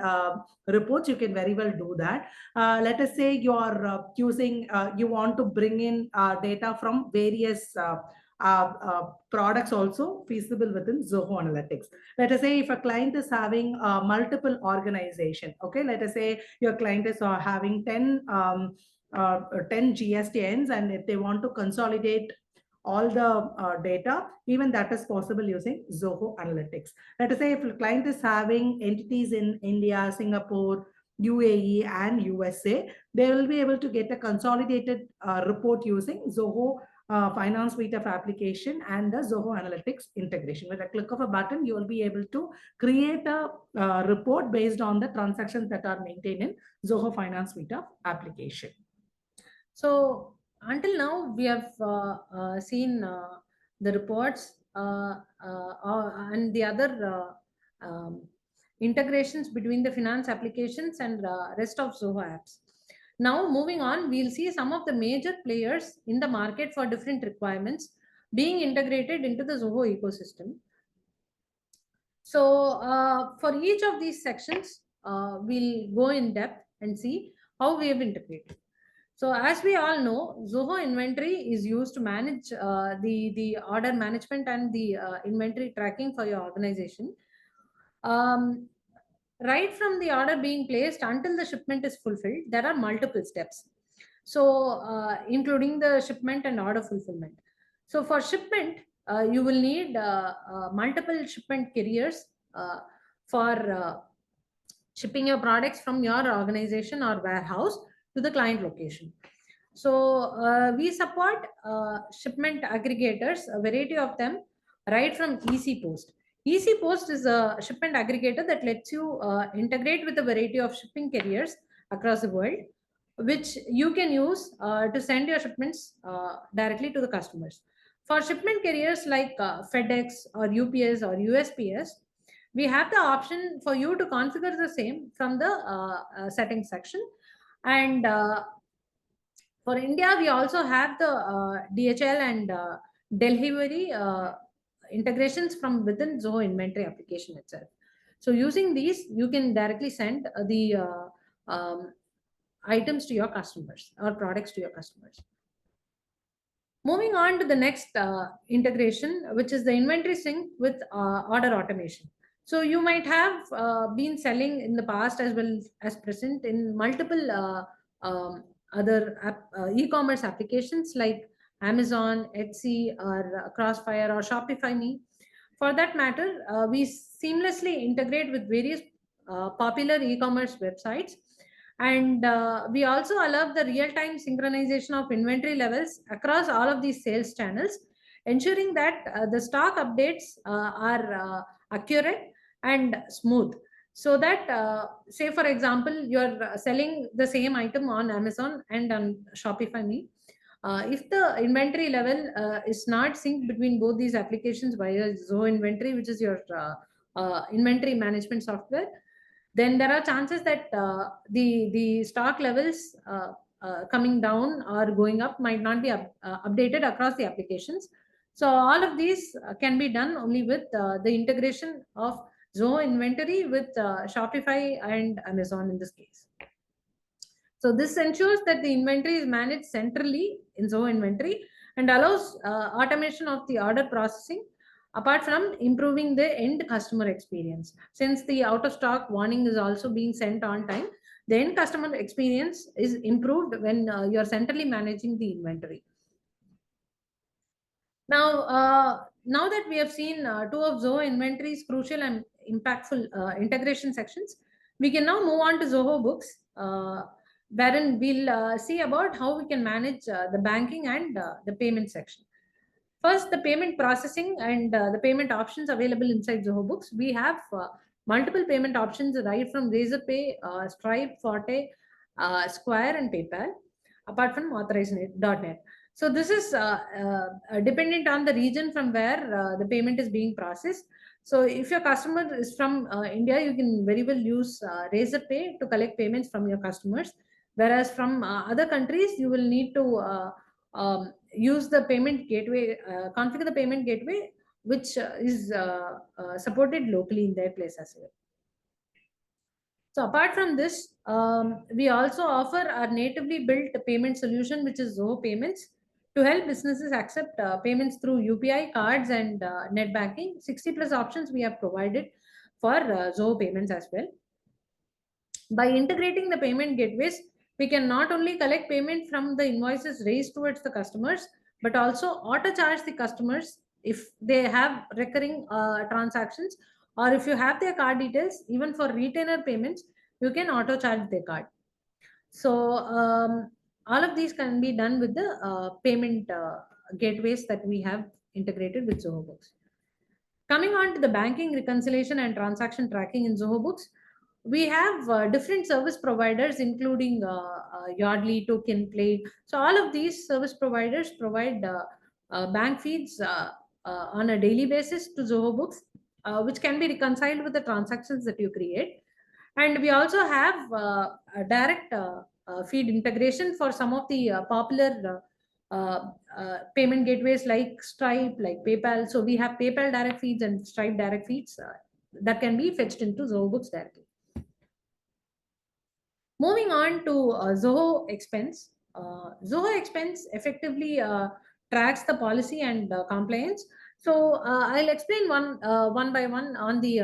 reports, you can very well do that. Let us say you're you want to bring in data from various products also feasible within Zoho Analytics. Let us say if a client is having multiple organization, okay, let us say your client is having 10 GSTNs, and if they want to consolidate all the data, even that is possible using Zoho Analytics. Let us say if a client is having entities in India, Singapore, UAE and USA, they will be able to get a consolidated report using Zoho Finance suite of application and the Zoho Analytics integration. With a click of a button, you will be able to create a report based on the transactions that are maintained in Zoho Finance suite of application. So until now, we have seen the reports and the other integrations between the finance applications and rest of Zoho apps. Now, moving on, we'll see some of the major players in the market for different requirements being integrated into the Zoho ecosystem. So for each of these sections, we'll go in depth and see how we have integrated. So as we all know, Zoho inventory is used to manage the order management and the inventory tracking for your organization. Right from the order being placed until the shipment is fulfilled, there are multiple steps. So including the shipment and order fulfillment. So for shipment, you will need multiple shipment carriers for shipping your products from your organization or warehouse to the client location. So we support shipment aggregators, a variety of them, right from EC Post. EC Post is a shipment aggregator that lets you integrate with a variety of shipping carriers across the world, which you can use to send your shipments directly to the customers. For shipment carriers like FedEx or UPS or USPS, we have the option for you to configure the same from the settings section. And for India, we also have the DHL and delivery integrations from within Zoho inventory application itself. So using these, you can directly send the items to your customers or products to your customers. Moving on to the next integration, which is the inventory sync with order automation. So you might have been selling in the past as well as present in multiple other e-commerce applications like Amazon, Etsy, or Crossfire or Shopify Me. For that matter, we seamlessly integrate with various popular e-commerce websites. And we also allow the real-time synchronization of inventory levels across all of these sales channels, ensuring that the stock updates are accurate and smooth. So that, say for example, you're selling the same item on Amazon and on Shopify Me. If the inventory level is not synced between both these applications via Zoho Inventory, which is your inventory management software, then there are chances that the stock levels coming down or going up might not be updated across the applications. So all of these can be done only with the integration of Zoho Inventory with Shopify and Amazon in this case. So this ensures that the inventory is managed centrally in Zoho Inventory and allows automation of the order processing, apart from improving the end customer experience. Since the out of stock warning is also being sent on time, the end customer experience is improved when you're centrally managing the inventory. Now that we have seen two of Zoho Inventory's crucial and impactful integration sections, we can now move on to Zoho Books, wherein we'll see about how we can manage the banking and the payment section. First, the payment processing and the payment options available inside Zoho Books. We have multiple payment options right from Razorpay, Stripe, Forte, Square, and PayPal, apart from Authorize.net. So this is dependent on the region from where the payment is being processed. So if your customer is from India, you can very well use Razorpay to collect payments from your customers. Whereas from other countries, you will need to use the payment gateway, configure the payment gateway, which is supported locally in their place as well. So apart from this, we also offer our natively built payment solution, which is Zoho Payments, to help businesses accept payments through UPI cards and net banking. 60 plus options we have provided for Zoho Payments as well. By integrating the payment gateways, we can not only collect payment from the invoices raised towards the customers, but also auto charge the customers if they have recurring transactions, or if you have their card details, even for retainer payments, you can auto charge their card. So all of these can be done with the payment gateways that we have integrated with Zoho Books. Coming on to the banking reconciliation and transaction tracking in Zoho Books, we have different service providers, including Yardley, Token Play. So all of these service providers provide bank feeds on a daily basis to Zoho Books, which can be reconciled with the transactions that you create. And we also have a direct feed integration for some of the popular payment gateways like Stripe, like PayPal. So we have PayPal direct feeds and Stripe direct feeds that can be fetched into Zoho Books directly. Moving on to Zoho Expense. Zoho Expense effectively tracks the policy and compliance. So I'll explain one by one on the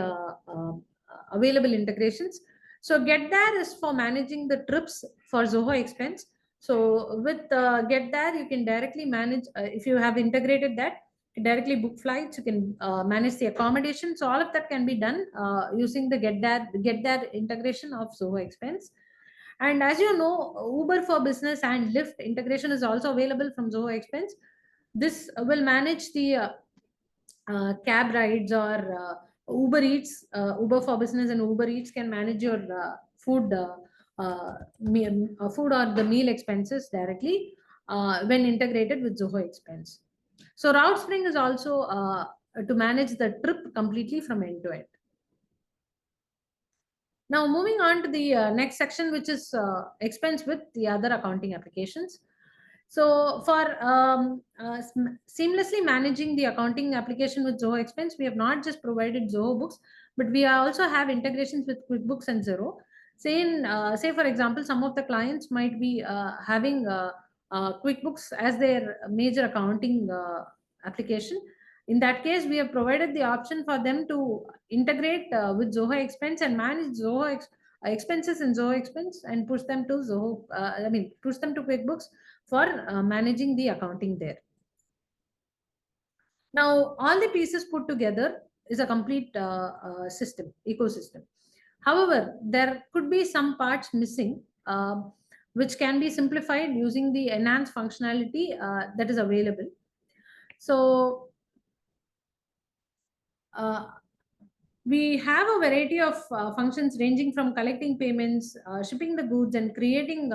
available integrations. So Get There is for managing the trips for Zoho Expense. So with Get There, you can directly manage, if you have integrated that, you directly book flights, you can manage the accommodation. So all of that can be done using the Get There integration of Zoho Expense. And as you know, Uber for Business and Lyft integration is also available from Zoho Expense. This will manage the cab rides, or Uber Eats. Uber for Business and Uber Eats can manage your food food or the meal expenses directly when integrated with Zoho Expense. So RouteSpring is also to manage the trip completely from end to end. Now, moving on to the next section, which is expense with the other accounting applications. So for seamlessly managing the accounting application with Zoho Expense, we have not just provided Zoho Books, but we also have integrations with QuickBooks and Xero. Say for example, some of the clients might be having QuickBooks as their major accounting application. In that case, we have provided the option for them to integrate with Zoho Expense and manage expenses in Zoho Expense and push them to push them to QuickBooks for managing the accounting there. Now, all the pieces put together is a complete ecosystem. However, there could be some parts missing, which can be simplified using the enhanced functionality that is available. So we have a variety of functions ranging from collecting payments, shipping the goods, and creating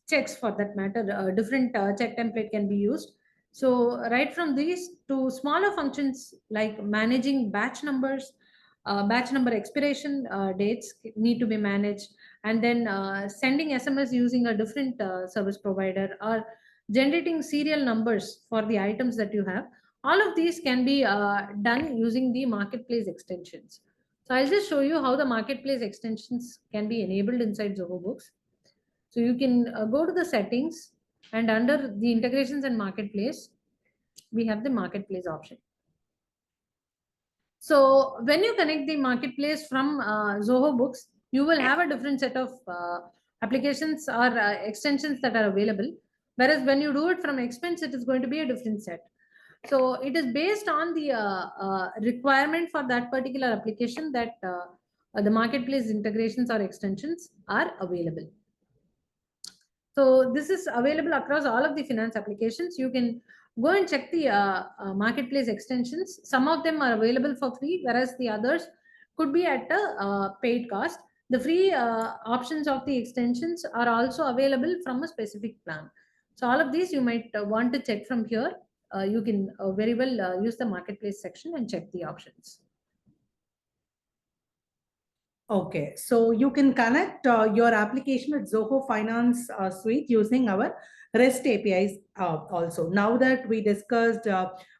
checks for that matter. Different check template can be used. So right from these to smaller functions like managing batch numbers, batch number expiration dates need to be managed, and then sending SMS using a different service provider, or generating serial numbers for the items that you have. All of these can be done using the marketplace extensions. So I'll just show you how the marketplace extensions can be enabled inside Zoho Books. So you can go to the settings, and under the integrations and marketplace, we have the marketplace option. So when you connect the marketplace from Zoho Books, you will have a different set of applications or extensions that are available. Whereas when you do it from Expense, it is going to be a different set. So it is based on the requirement for that particular application that the marketplace integrations or extensions are available. So this is available across all of the finance applications. You can go and check the marketplace extensions. Some of them are available for free, whereas the others could be at a paid cost. The free options of the extensions are also available from a specific plan. So all of these you might want to check from here. You can very well use the marketplace section and check the options. Okay, so you can connect your application with Zoho Finance Suite using our REST APIs also. Now that we discussed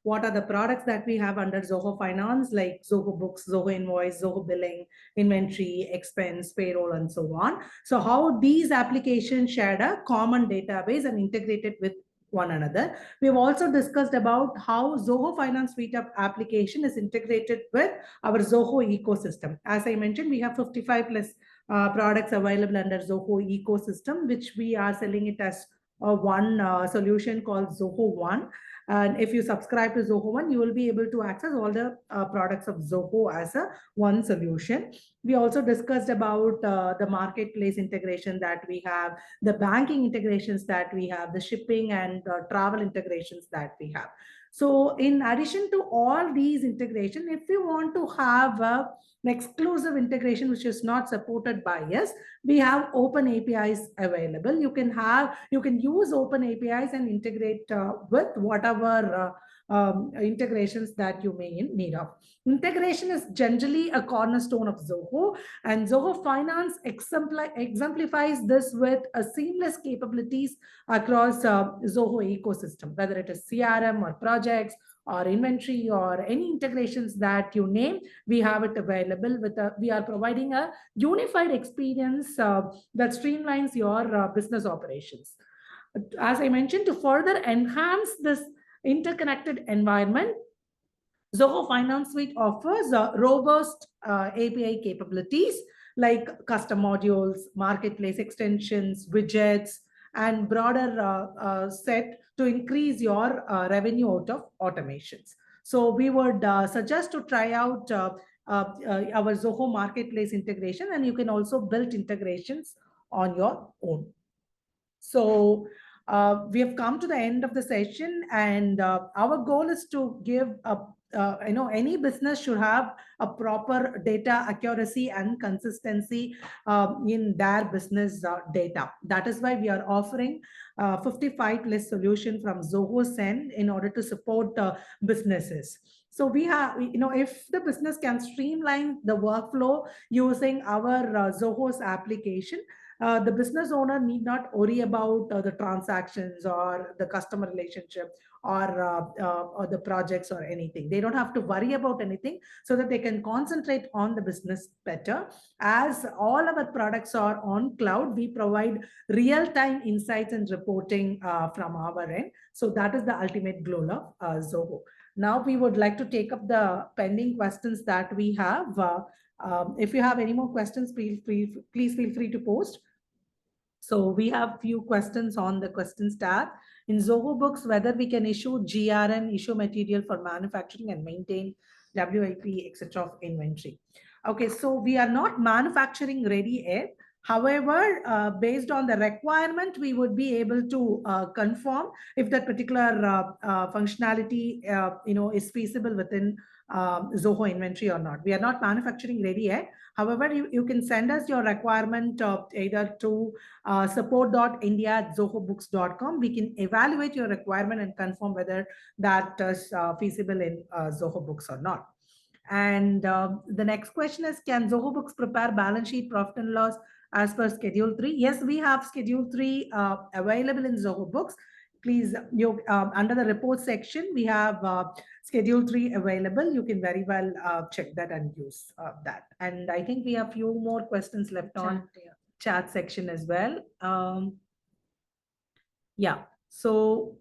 what are the products that we have under Zoho Finance, like Zoho Books, Zoho Invoice, Zoho Billing, Inventory, Expense, Payroll, and so on. So how these applications shared a common database and integrated with one another. We've also discussed about how Zoho Finance Suite of application is integrated with our Zoho ecosystem. As I mentioned, we have 55 plus products available under Zoho ecosystem, which we are selling it as one solution called Zoho One. And if you subscribe to Zoho One, you will be able to access all the products of Zoho as a one solution. We also discussed about the marketplace integration that we have, the banking integrations that we have, the shipping and travel integrations that we have. So in addition to all these integration, if you want to have an exclusive integration which is not supported by us, we have open APIs available. You can use open APIs and integrate with whatever integrations that you may in need of. Integration is generally a cornerstone of Zoho, and Zoho Finance exemplifies this with a seamless capabilities across Zoho ecosystem, whether it is CRM or projects or inventory or any integrations that you name, we have it available we are providing a unified experience that streamlines your business operations. As I mentioned, to further enhance this interconnected environment, Zoho Finance Suite offers robust API capabilities like custom modules, marketplace extensions, widgets, and broader set to increase your revenue out of automations. So we would suggest to try out our Zoho marketplace integration, and you can also build integrations on your own. So we have come to the end of the session, and our goal is to give a any business should have a proper data accuracy and consistency in their business data. That is why we are offering 55 plus solution from Zoho Send in order to support businesses. So we have, if the business can streamline the workflow using our Zoho's application, the business owner need not worry about the transactions or the customer relationship or the projects or anything. They don't have to worry about anything, so that they can concentrate on the business better. As all our products are on cloud, we provide real-time insights and reporting from our end. So that is the ultimate goal of Zoho. Now we would like to take up the pending questions that we have. If you have any more questions, please feel free to post. So we have few questions on the questions tab. In Zoho Books, whether we can issue GRN, issue material for manufacturing and maintain WIP, etc. of inventory. Okay, so we are not manufacturing ready yet. However, based on the requirement, we would be able to confirm if that particular functionality is feasible within Zoho inventory or not. We are not manufacturing ready yet. However, you can send us your requirement either to support.india@zohobooks.com. We can evaluate your requirement and confirm whether that is feasible in Zoho Books or not. And the next question is, can Zoho Books prepare balance sheet, profit and loss as per Schedule 3? Yes, we have Schedule 3 available in Zoho Books. Please, under the report section, we have Schedule 3 available. You can very well check that and use that. And I think we have few more questions left on chat section as well. Yeah, so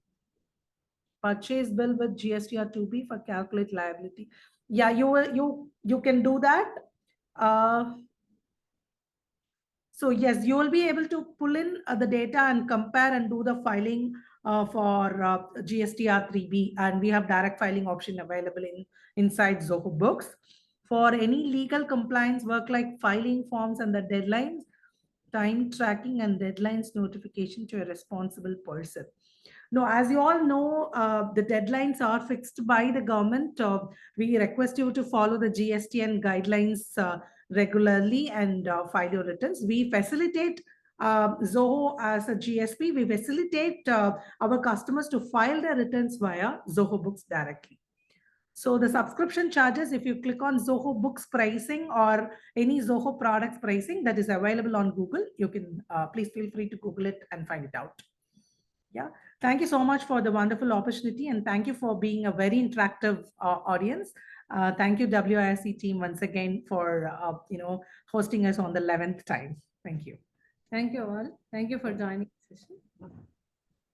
purchase bill with GST or 2B for calculate liability. Yeah, you can do that. So yes, you will be able to pull in the data and compare and do the filing for GSTR 3B, and we have direct filing option available inside Zoho Books. For any legal compliance work like filing forms and the deadlines, time tracking and deadlines notification to a responsible person. No, as you all know, the deadlines are fixed by the government. We request you to follow the GSTN guidelines regularly and file your returns. We facilitate Zoho as a GSP. We facilitate our customers to file their returns via Zoho Books directly. So the subscription charges, if you click on Zoho Books pricing or any Zoho products pricing that is available on Google, you can please feel free to Google it and find it out. Yeah, thank you so much for the wonderful opportunity, and thank you for being a very interactive audience. Thank you, WIRC team, once again for hosting us on the 11th time. Thank you. Thank you all. Thank you for joining the session.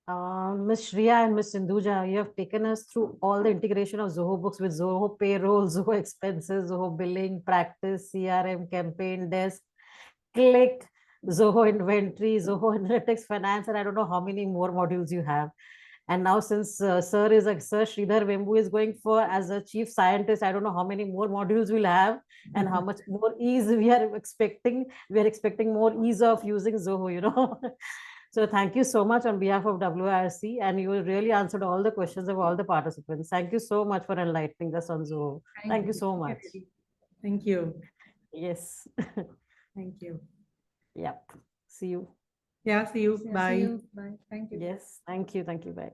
Ms. Shriya and Ms. Sinduja, you have taken us through all the integration of Zoho Books with Zoho Payroll, Zoho Expenses, Zoho Billing, Practice, CRM, Campaign Desk, Click, Zoho Inventory, Zoho Analytics, Finance, and I don't know how many more modules you have. And now since Sir Sridhar Vembu is going for as a chief scientist, I don't know how many more modules we'll have and how much more ease we are expecting. We are expecting more ease of using Zoho, So thank you so much on behalf of WIRC, and you really answered all the questions of all the participants. Thank you so much for enlightening us on Zoho. Thank you so much. Thank you. Yes. Thank you. Yep. See you. Yeah, see you. Yeah, Bye. see you. Bye. Thank you. Yes. Thank you. Thank you. Bye.